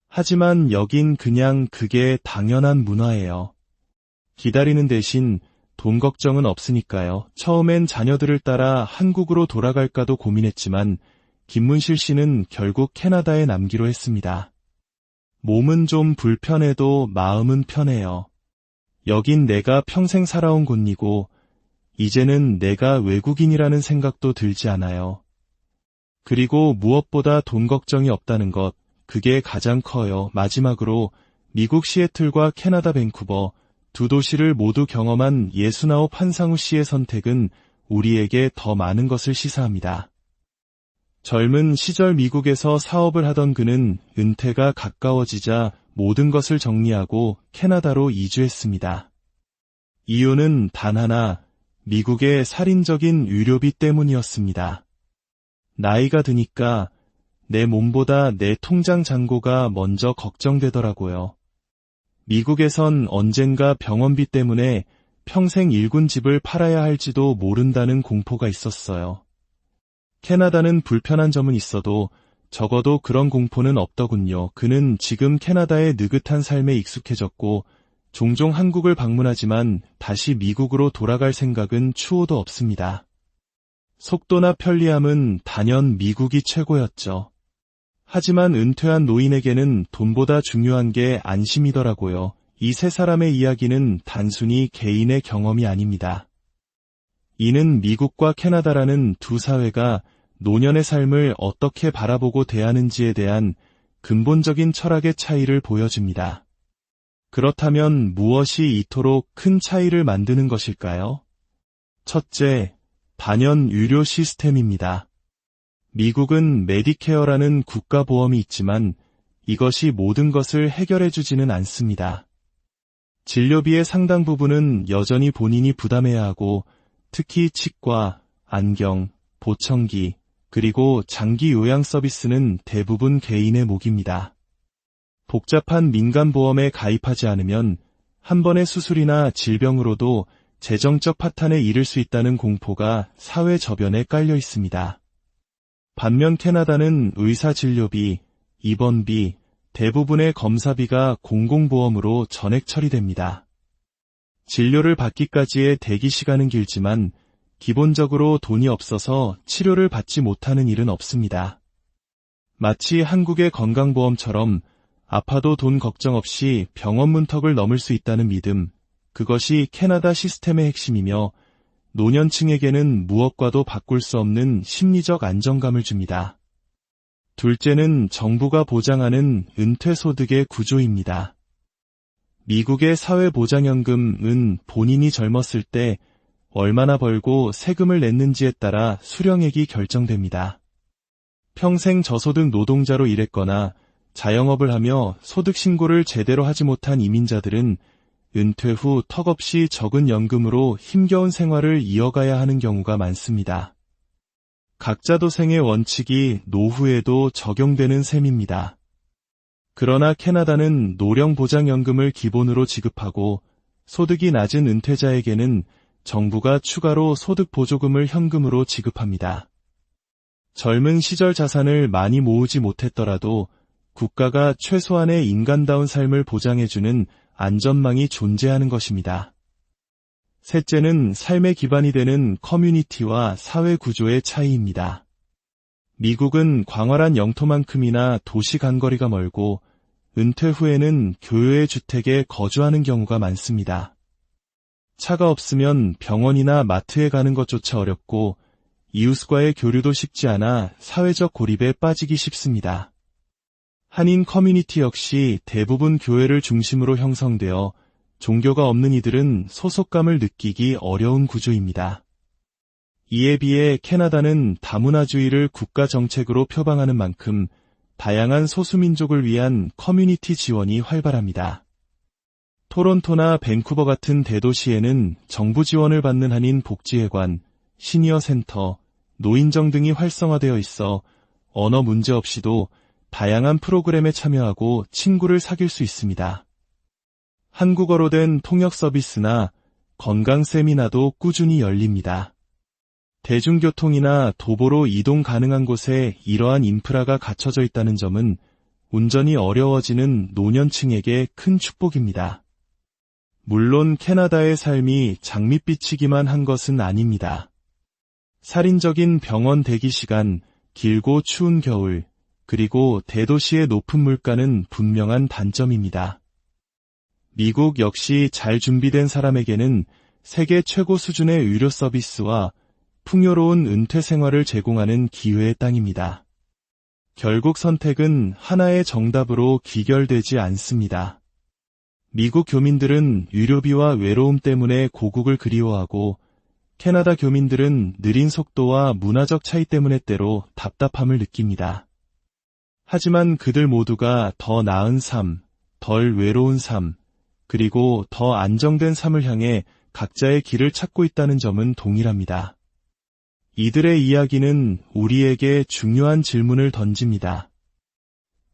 하지만 여긴 그냥 그게 당연한 문화예요. 기다리는 대신 돈 걱정은 없으니까요. 처음엔 자녀들을 따라 한국으로 돌아갈까도 고민했지만 김문실 씨는 결국 캐나다에 남기로 했습니다. 몸은 좀 불편해도 마음은 편해요. 여긴 내가 평생 살아온 곳이고 이제는 내가 외국인이라는 생각도 들지 않아요. 그리고 무엇보다 돈 걱정이 없다는 것, 그게 가장 커요. 마지막으로 미국 시애틀과 캐나다 밴쿠버 두 도시를 모두 경험한 69 한상우 씨의 선택은 우리에게 더 많은 것을 시사합니다. 젊은 시절 미국에서 사업을 하던 그는 은퇴가 가까워지자 모든 것을 정리하고 캐나다로 이주했습니다. 이유는 단 하나, 미국의 살인적인 의료비 때문이었습니다. 나이가 드니까 내 몸보다 내 통장 잔고가 먼저 걱정되더라고요. 미국에선 언젠가 병원비 때문에 평생 일군 집을 팔아야 할지도 모른다는 공포가 있었어요. 캐나다는 불편한 점은 있어도 적어도 그런 공포는 없더군요. 그는 지금 캐나다의 느긋한 삶에 익숙해졌고 종종 한국을 방문하지만 다시 미국으로 돌아갈 생각은 추호도 없습니다. 속도나 편리함은 단연 미국이 최고였죠. 하지만 은퇴한 노인에게는 돈보다 중요한 게 안심이더라고요. 이 세 사람의 이야기는 단순히 개인의 경험이 아닙니다. 이는 미국과 캐나다라는 두 사회가 노년의 삶을 어떻게 바라보고 대하는지에 대한 근본적인 철학의 차이를 보여줍니다. 그렇다면 무엇이 이토록 큰 차이를 만드는 것일까요? 첫째, 단연 의료 시스템입니다. 미국은 메디케어라는 국가보험이 있지만 이것이 모든 것을 해결해주지는 않습니다. 진료비의 상당 부분은 여전히 본인이 부담해야 하고 특히 치과, 안경, 보청기, 그리고 장기 요양 서비스는 대부분 개인의 몫입니다. 복잡한 민간보험에 가입하지 않으면 한 번의 수술이나 질병으로도 재정적 파탄에 이를 수 있다는 공포가 사회 저변에 깔려 있습니다. 반면 캐나다는 의사진료비, 입원비, 대부분의 검사비가 공공보험으로 전액 처리됩니다. 진료를 받기까지의 대기 시간은 길지만 기본적으로 돈이 없어서 치료를 받지 못하는 일은 없습니다. 마치 한국의 건강보험처럼 아파도 돈 걱정 없이 병원 문턱을 넘을 수 있다는 믿음, 그것이 캐나다 시스템의 핵심이며 노년층에게는 무엇과도 바꿀 수 없는 심리적 안정감을 줍니다. 둘째는 정부가 보장하는 은퇴소득의 구조입니다. 미국의 사회보장연금은 본인이 젊었을 때 얼마나 벌고 세금을 냈는지에 따라 수령액이 결정됩니다. 평생 저소득 노동자로 일했거나 자영업을 하며 소득 신고를 제대로 하지 못한 이민자들은 은퇴 후 턱없이 적은 연금으로 힘겨운 생활을 이어가야 하는 경우가 많습니다. 각자 도생의 원칙이 노후에도 적용되는 셈입니다. 그러나 캐나다는 노령보장연금을 기본으로 지급하고 소득이 낮은 은퇴자에게는 정부가 추가로 소득보조금을 현금으로 지급합니다. 젊은 시절 자산을 많이 모으지 못했더라도 국가가 최소한의 인간다운 삶을 보장해주는 안전망이 존재하는 것입니다. 셋째는 삶의 기반이 되는 커뮤니티와 사회 구조의 차이입니다. 미국은 광활한 영토만큼이나 도시 간거리가 멀고 은퇴 후에는 교외의 주택에 거주하는 경우가 많습니다. 차가 없으면 병원이나 마트에 가는 것조차 어렵고 이웃과의 교류도 쉽지 않아 사회적 고립에 빠지기 쉽습니다. 한인 커뮤니티 역시 대부분 교회를 중심으로 형성되어 종교가 없는 이들은 소속감을 느끼기 어려운 구조입니다. 이에 비해 캐나다는 다문화주의를 국가 정책으로 표방하는 만큼 다양한 소수민족을 위한 커뮤니티 지원이 활발합니다. 토론토나 밴쿠버 같은 대도시에는 정부 지원을 받는 한인 복지회관, 시니어 센터, 노인정 등이 활성화되어 있어 언어 문제 없이도 다양한 프로그램에 참여하고 친구를 사귈 수 있습니다. 한국어로 된 통역 서비스나 건강 세미나도 꾸준히 열립니다. 대중교통이나 도보로 이동 가능한 곳에 이러한 인프라가 갖춰져 있다는 점은 운전이 어려워지는 노년층에게 큰 축복입니다. 물론 캐나다의 삶이 장밋빛이기만 한 것은 아닙니다. 살인적인 병원 대기 시간, 길고 추운 겨울, 그리고 대도시의 높은 물가는 분명한 단점입니다. 미국 역시 잘 준비된 사람에게는 세계 최고 수준의 의료 서비스와 풍요로운 은퇴 생활을 제공하는 기회의 땅입니다. 결국 선택은 하나의 정답으로 귀결되지 않습니다. 미국 교민들은 의료비와 외로움 때문에 고국을 그리워하고 캐나다 교민들은 느린 속도와 문화적 차이 때문에 때로 답답함을 느낍니다. 하지만 그들 모두가 더 나은 삶, 덜 외로운 삶, 그리고 더 안정된 삶을 향해 각자의 길을 찾고 있다는 점은 동일합니다. 이들의 이야기는 우리에게 중요한 질문을 던집니다.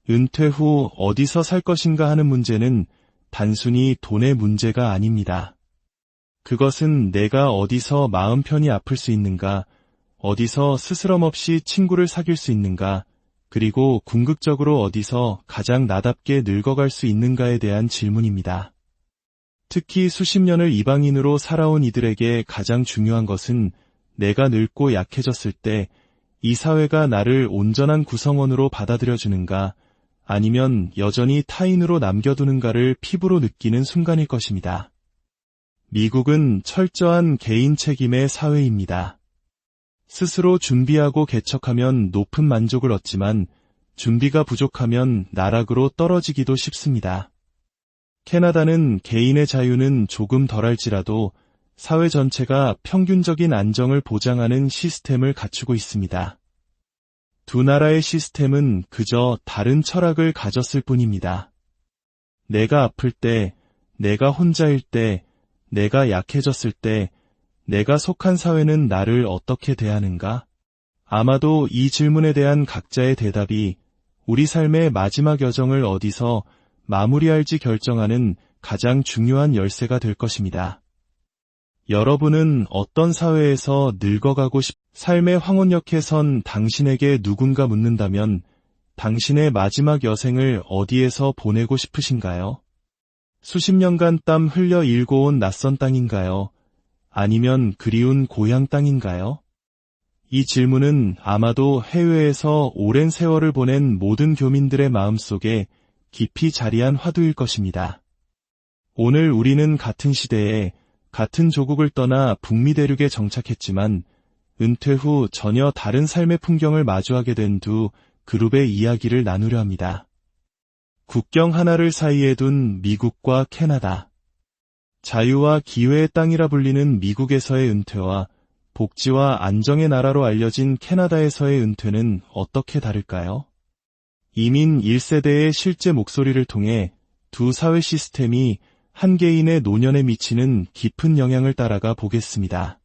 은퇴 후 어디서 살 것인가 하는 문제는 단순히 돈의 문제가 아닙니다. 그것은 내가 어디서 마음 편히 아플 수 있는가, 어디서 스스럼 없이 친구를 사귈 수 있는가, 그리고 궁극적으로 어디서 가장 나답게 늙어갈 수 있는가에 대한 질문입니다. 특히 수십 년을 이방인으로 살아온 이들에게 가장 중요한 것은 내가 늙고 약해졌을 때 이 사회가 나를 온전한 구성원으로 받아들여주는가, 아니면 여전히 타인으로 남겨두는가를 피부로 느끼는 순간일 것입니다. 미국은 철저한 개인 책임의 사회입니다. 스스로 준비하고 개척하면 높은 만족을 얻지만 준비가 부족하면 나락으로 떨어지기도 쉽습니다. 캐나다는 개인의 자유는 조금 덜할지라도 사회 전체가 평균적인 안정을 보장하는 시스템을 갖추고 있습니다. 두 나라의 시스템은 그저 다른 철학을 가졌을 뿐입니다. 내가 아플 때, 내가 혼자일 때, 내가 약해졌을 때, 내가 속한 사회는 나를 어떻게 대하는가? 아마도 이 질문에 대한 각자의 대답이 우리 삶의 마지막 여정을 어디서 마무리할지 결정하는 가장 중요한 열쇠가 될 것입니다. 여러분은 어떤 사회에서 늙어가고 삶의 황혼역에 선 당신에게 누군가 묻는다면 당신의 마지막 여생을 어디에서 보내고 싶으신가요? 수십 년간 땀 흘려 일궈온 낯선 땅인가요? 아니면 그리운 고향 땅인가요? 이 질문은 아마도 해외에서 오랜 세월을 보낸 모든 교민들의 마음속에 깊이 자리한 화두일 것입니다. 오늘 우리는 같은 시대에 같은 조국을 떠나 북미 대륙에 정착했지만 은퇴 후 전혀 다른 삶의 풍경을 마주하게 된 두 그룹의 이야기를 나누려 합니다. 국경 하나를 사이에 둔 미국과 캐나다. 자유와 기회의 땅이라 불리는 미국에서의 은퇴와 복지와 안정의 나라로 알려진 캐나다에서의 은퇴는 어떻게 다를까요? 이민 1세대의 실제 목소리를 통해 두 사회 시스템이 한 개인의 노년에 미치는 깊은 영향을 따라가 보겠습니다.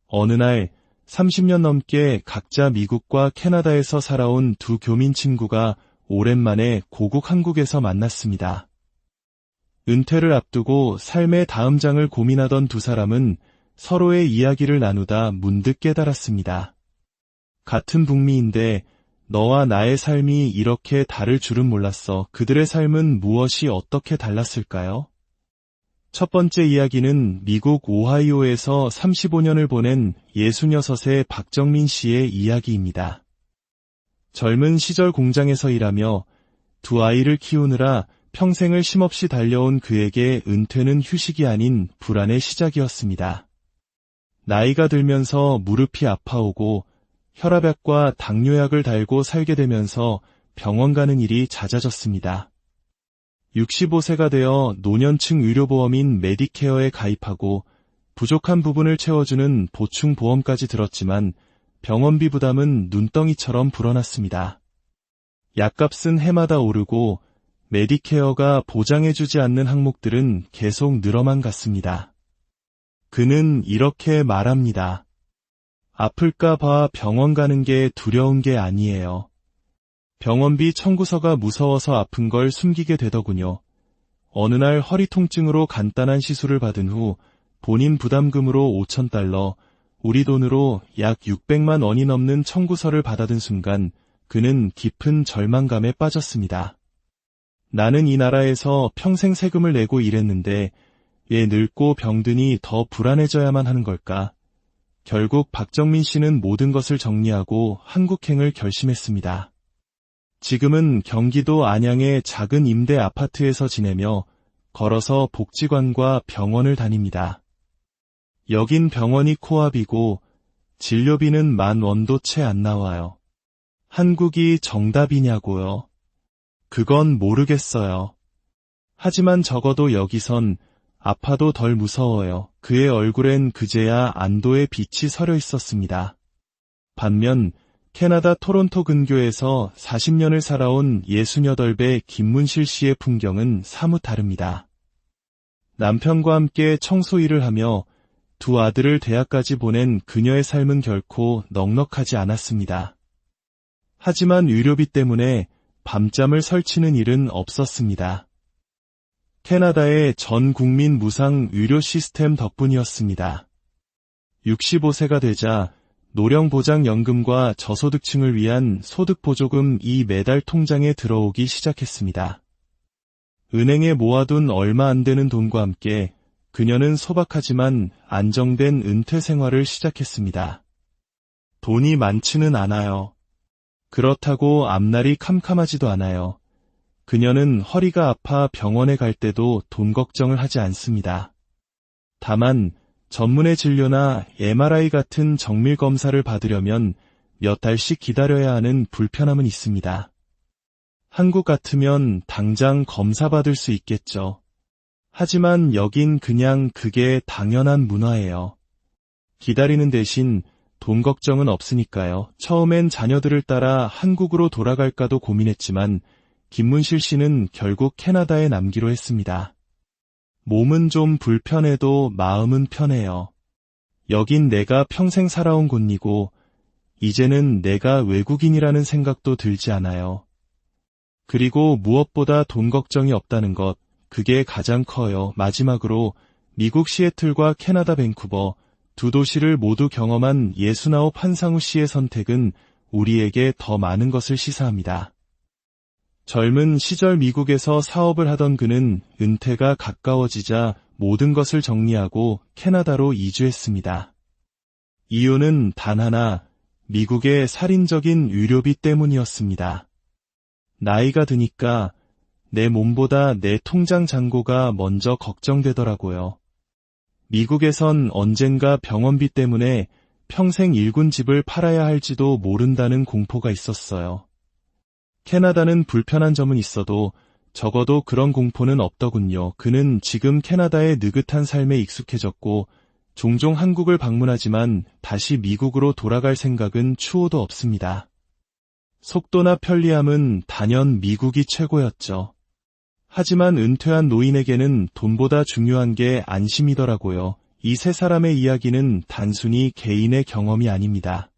어느 날 30년 넘게 각자 미국과 캐나다에서 살아온 두 교민 친구가 오랜만에 고국 한국에서 만났습니다. 은퇴를 앞두고 삶의 다음 장을 고민하던 두 사람은 서로의 이야기를 나누다 문득 깨달았습니다. 같은 북미인데 너와 나의 삶이 이렇게 다를 줄은 몰랐어. 그들의 삶은 무엇이 어떻게 달랐을까요? 첫 번째 이야기는 미국 오하이오에서 35년을 보낸 66의 박정민 씨의 이야기입니다. 젊은 시절 공장에서 일하며 두 아이를 키우느라 평생을 쉼없이 달려온 그에게 은퇴는 휴식이 아닌 불안의 시작이었습니다. 나이가 들면서 무릎이 아파오고 혈압약과 당뇨약을 달고 살게 되면서 병원 가는 일이 잦아졌습니다. 65세가 되어 노년층 의료보험인 메디케어에 가입하고 부족한 부분을 채워주는 보충보험까지 들었지만 병원비 부담은 눈덩이처럼 불어났습니다. 약값은 해마다 오르고 메디케어가 보장해주지 않는 항목들은 계속 늘어만 갔습니다. 그는 이렇게 말합니다. 아플까 봐 병원 가는 게 두려운 게 아니에요. 병원비 청구서가 무서워서 아픈 걸 숨기게 되더군요. 어느 날 허리 통증으로 간단한 시술을 받은 후 본인 부담금으로 $5,000, 우리 돈으로 약 600만 원이 넘는 청구서를 받아든 순간 그는 깊은 절망감에 빠졌습니다. 나는 이 나라에서 평생 세금을 내고 일했는데 왜 늙고 병드니 더 불안해져야만 하는 걸까? 결국 박정민 씨는 모든 것을 정리하고 한국행을 결심했습니다. 지금은 경기도 안양의 작은 임대 아파트에서 지내며 걸어서 복지관과 병원을 다닙니다. 여긴 병원이 코앞이고 진료비는 10,000원도 채 안 나와요. 한국이 정답이냐고요? 그건 모르겠어요. 하지만 적어도 여기선 아파도 덜 무서워요. 그의 얼굴엔 그제야 안도의 빛이 서려 있었습니다. 반면 캐나다 토론토 근교에서 40년을 살아온 68배 김문실 씨의 풍경은 사뭇 다릅니다. 남편과 함께 청소 일을 하며 두 아들을 대학까지 보낸 그녀의 삶은 결코 넉넉하지 않았습니다. 하지만 의료비 때문에 밤잠을 설치는 일은 없었습니다. 캐나다의 전 국민 무상 의료 시스템 덕분이었습니다. 65세가 되자 노령보장연금과 저소득층을 위한 소득보조금이 매달 통장에 들어오기 시작했습니다. 은행에 모아둔 얼마 안 되는 돈과 함께 그녀는 소박하지만 안정된 은퇴 생활을 시작했습니다. 돈이 많지는 않아요. 그렇다고 앞날이 캄캄하지도 않아요. 그녀는 허리가 아파 병원에 갈 때도 돈 걱정을 하지 않습니다. 다만 전문의 진료나 MRI 같은 정밀 검사를 받으려면 몇 달씩 기다려야 하는 불편함은 있습니다. 한국 같으면 당장 검사 받을 수 있겠죠. 하지만 여긴 그냥 그게 당연한 문화예요. 기다리는 대신 돈 걱정은 없으니까요. 처음엔 자녀들을 따라 한국으로 돌아갈까도 고민했지만 김문실 씨는 결국 캐나다에 남기로 했습니다. 몸은 좀 불편해도 마음은 편해요. 여긴 내가 평생 살아온 곳이고 이제는 내가 외국인이라는 생각도 들지 않아요. 그리고 무엇보다 돈 걱정이 없다는 것, 그게 가장 커요. 마지막으로 미국 시애틀과 캐나다 밴쿠버 두 도시를 모두 경험한 69 한상우 씨의 선택은 우리에게 더 많은 것을 시사합니다. 젊은 시절 미국에서 사업을 하던 그는 은퇴가 가까워지자 모든 것을 정리하고 캐나다로 이주했습니다. 이유는 단 하나, 미국의 살인적인 의료비 때문이었습니다. 나이가 드니까 내 몸보다 내 통장 잔고가 먼저 걱정되더라고요. 미국에선 언젠가 병원비 때문에 평생 일군 집을 팔아야 할지도 모른다는 공포가 있었어요. 캐나다는 불편한 점은 있어도 적어도 그런 공포는 없더군요. 그는 지금 캐나다의 느긋한 삶에 익숙해졌고 종종 한국을 방문하지만 다시 미국으로 돌아갈 생각은 추호도 없습니다. 속도나 편리함은 단연 미국이 최고였죠. 하지만 은퇴한 노인에게는 돈보다 중요한 게 안심이더라고요. 이 세 사람의 이야기는 단순히 개인의 경험이 아닙니다.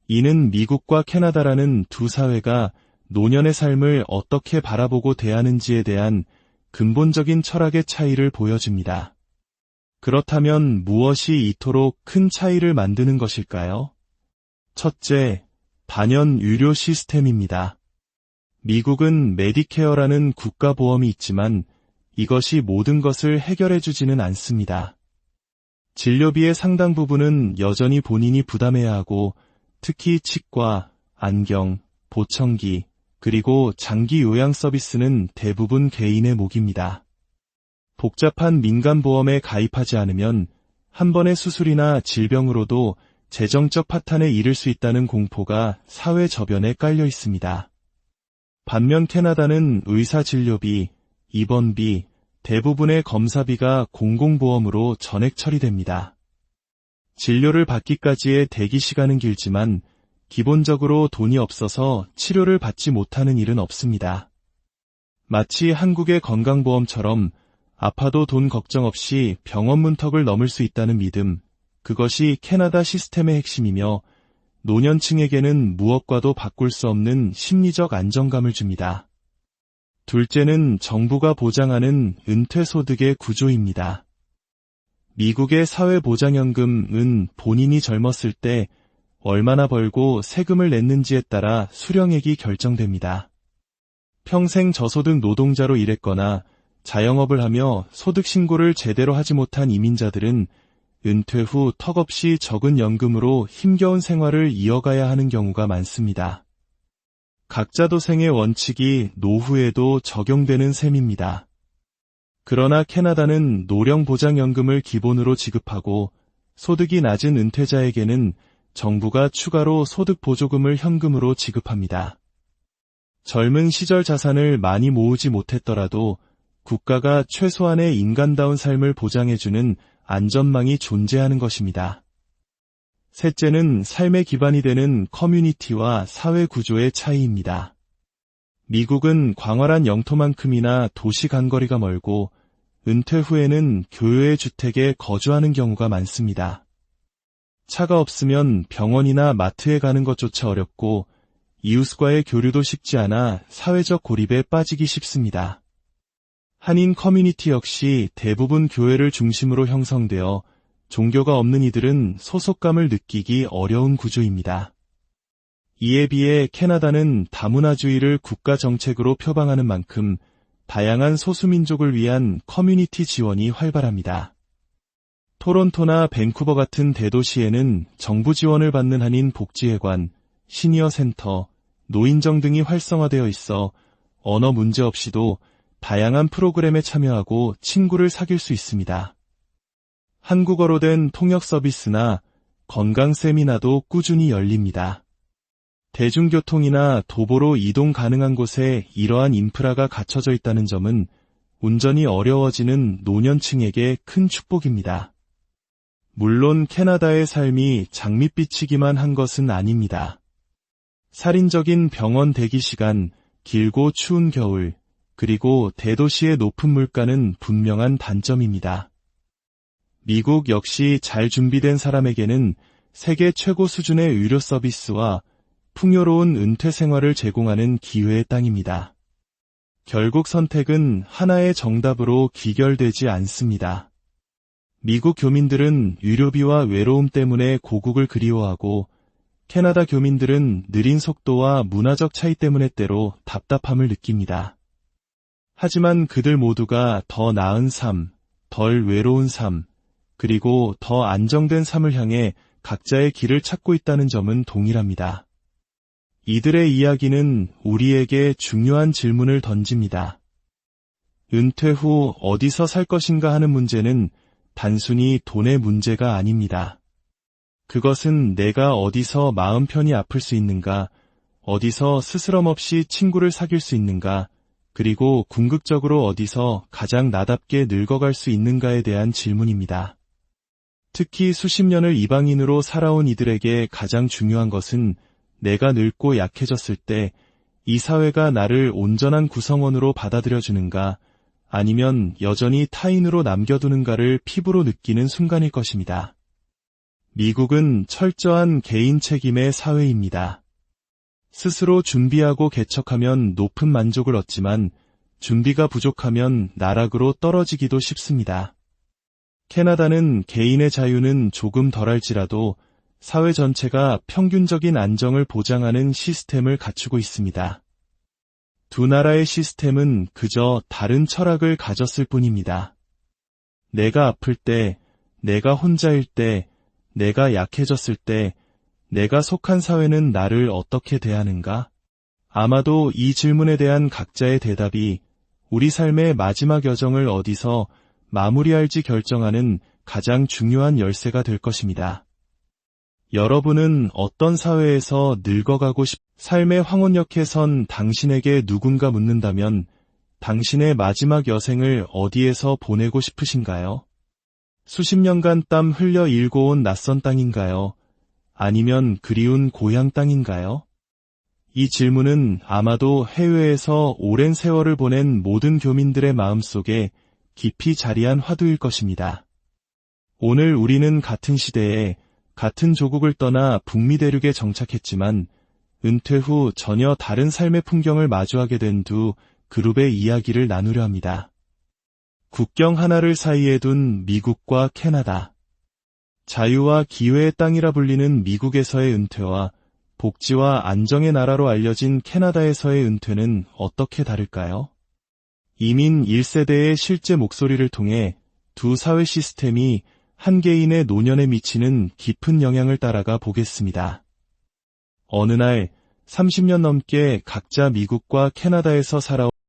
이는 미국과 캐나다라는 두 사회가 노년의 삶을 어떻게 바라보고 대하는지에 대한 근본적인 철학의 차이를 보여줍니다. 그렇다면 무엇이 이토록 큰 차이를 만드는 것일까요? 첫째, 단연 의료 시스템입니다. 미국은 메디케어라는 국가보험이 있지만 이것이 모든 것을 해결해주지는 않습니다. 진료비의 상당 부분은 여전히 본인이 부담해야 하고 특히 치과, 안경, 보청기, 그리고 장기 요양 서비스는 대부분 개인의 몫입니다. 복잡한 민간보험에 가입하지 않으면 한 번의 수술이나 질병으로도 재정적 파탄에 이를 수 있다는 공포가 사회 저변에 깔려 있습니다. 반면 캐나다는 의사 진료비, 입원비, 대부분의 검사비가 공공보험으로 전액 처리됩니다. 진료를 받기까지의 대기 시간은 길지만 기본적으로 돈이 없어서 치료를 받지 못하는 일은 없습니다. 마치 한국의 건강보험처럼 아파도 돈 걱정 없이 병원 문턱을 넘을 수 있다는 믿음, 그것이 캐나다 시스템의 핵심이며 노년층에게는 무엇과도 바꿀 수 없는 심리적 안정감을 줍니다. 둘째는 정부가 보장하는 은퇴소득의 구조입니다. 미국의 사회보장연금은 본인이 젊었을 때 얼마나 벌고 세금을 냈는지에 따라 수령액이 결정됩니다. 평생 저소득 노동자로 일했거나 자영업을 하며 소득 신고를 제대로 하지 못한 이민자들은 은퇴 후 턱없이 적은 연금으로 힘겨운 생활을 이어가야 하는 경우가 많습니다. 각자 도생의 원칙이 노후에도 적용되는 셈입니다. 그러나 캐나다는 노령보장연금을 기본으로 지급하고 소득이 낮은 은퇴자에게는 정부가 추가로 소득보조금을 현금으로 지급합니다. 젊은 시절 자산을 많이 모으지 못했더라도 국가가 최소한의 인간다운 삶을 보장해주는 안전망이 존재하는 것입니다. 셋째는 삶의 기반이 되는 커뮤니티와 사회 구조의 차이입니다. 미국은 광활한 영토만큼이나 도시 간거리가 멀고 은퇴 후에는 교외의 주택에 거주하는 경우가 많습니다. 차가 없으면 병원이나 마트에 가는 것조차 어렵고 이웃과의 교류도 쉽지 않아 사회적 고립에 빠지기 쉽습니다. 한인 커뮤니티 역시 대부분 교회를 중심으로 형성되어 종교가 없는 이들은 소속감을 느끼기 어려운 구조입니다. 이에 비해 캐나다는 다문화주의를 국가 정책으로 표방하는 만큼 다양한 소수민족을 위한 커뮤니티 지원이 활발합니다. 토론토나 밴쿠버 같은 대도시에는 정부 지원을 받는 한인 복지회관, 시니어 센터, 노인정 등이 활성화되어 있어 언어 문제 없이도 다양한 프로그램에 참여하고 친구를 사귈 수 있습니다. 한국어로 된 통역 서비스나 건강 세미나도 꾸준히 열립니다. 대중교통이나 도보로 이동 가능한 곳에 이러한 인프라가 갖춰져 있다는 점은 운전이 어려워지는 노년층에게 큰 축복입니다. 물론 캐나다의 삶이 장밋빛이기만 한 것은 아닙니다. 살인적인 병원 대기 시간, 길고 추운 겨울, 그리고 대도시의 높은 물가는 분명한 단점입니다. 미국 역시 잘 준비된 사람에게는 세계 최고 수준의 의료 서비스와 풍요로운 은퇴 생활을 제공하는 기회의 땅입니다. 결국 선택은 하나의 정답으로 귀결되지 않습니다. 미국 교민들은 유료비와 외로움 때문에 고국을 그리워하고 캐나다 교민들은 느린 속도와 문화적 차이 때문에 때로 답답함을 느낍니다. 하지만 그들 모두가 더 나은 삶, 덜 외로운 삶, 그리고 더 안정된 삶을 향해 각자의 길을 찾고 있다는 점은 동일합니다. 이들의 이야기는 우리에게 중요한 질문을 던집니다. 은퇴 후 어디서 살 것인가 하는 문제는 단순히 돈의 문제가 아닙니다. 그것은 내가 어디서 마음 편히 아플 수 있는가, 어디서 스스럼 없이 친구를 사귈 수 있는가, 그리고 궁극적으로 어디서 가장 나답게 늙어갈 수 있는가에 대한 질문입니다. 특히 수십 년을 이방인으로 살아온 이들에게 가장 중요한 것은 내가 늙고 약해졌을 때 이 사회가 나를 온전한 구성원으로 받아들여주는가, 아니면 여전히 타인으로 남겨두는가를 피부로 느끼는 순간일 것입니다. 미국은 철저한 개인 책임의 사회입니다. 스스로 준비하고 개척하면 높은 만족을 얻지만 준비가 부족하면 나락으로 떨어지기도 쉽습니다. 캐나다는 개인의 자유는 조금 덜할지라도 사회 전체가 평균적인 안정을 보장하는 시스템을 갖추고 있습니다. 두 나라의 시스템은 그저 다른 철학을 가졌을 뿐입니다. 내가 아플 때, 내가 혼자일 때, 내가 약해졌을 때, 내가 속한 사회는 나를 어떻게 대하는가? 아마도 이 질문에 대한 각자의 대답이 우리 삶의 마지막 여정을 어디서 마무리할지 결정하는 가장 중요한 열쇠가 될 것입니다. 여러분은 어떤 사회에서 늙어가고 삶의 황혼역에 선 당신에게 누군가 묻는다면 당신의 마지막 여생을 어디에서 보내고 싶으신가요? 수십 년간 땀 흘려 일궈온 낯선 땅인가요? 아니면 그리운 고향 땅인가요? 이 질문은 아마도 해외에서 오랜 세월을 보낸 모든 교민들의 마음속에 깊이 자리한 화두일 것입니다. 오늘 우리는 같은 시대에 같은 조국을 떠나 북미 대륙에 정착했지만 은퇴 후 전혀 다른 삶의 풍경을 마주하게 된 두 그룹의 이야기를 나누려 합니다. 국경 하나를 사이에 둔 미국과 캐나다. 자유와 기회의 땅이라 불리는 미국에서의 은퇴와 복지와 안정의 나라로 알려진 캐나다에서의 은퇴는 어떻게 다를까요? 이민 1세대의 실제 목소리를 통해 두 사회 시스템이 한 개인의 노년에 미치는 깊은 영향을 따라가 보겠습니다. 어느 날 30년 넘게 각자 미국과 캐나다에서 살아온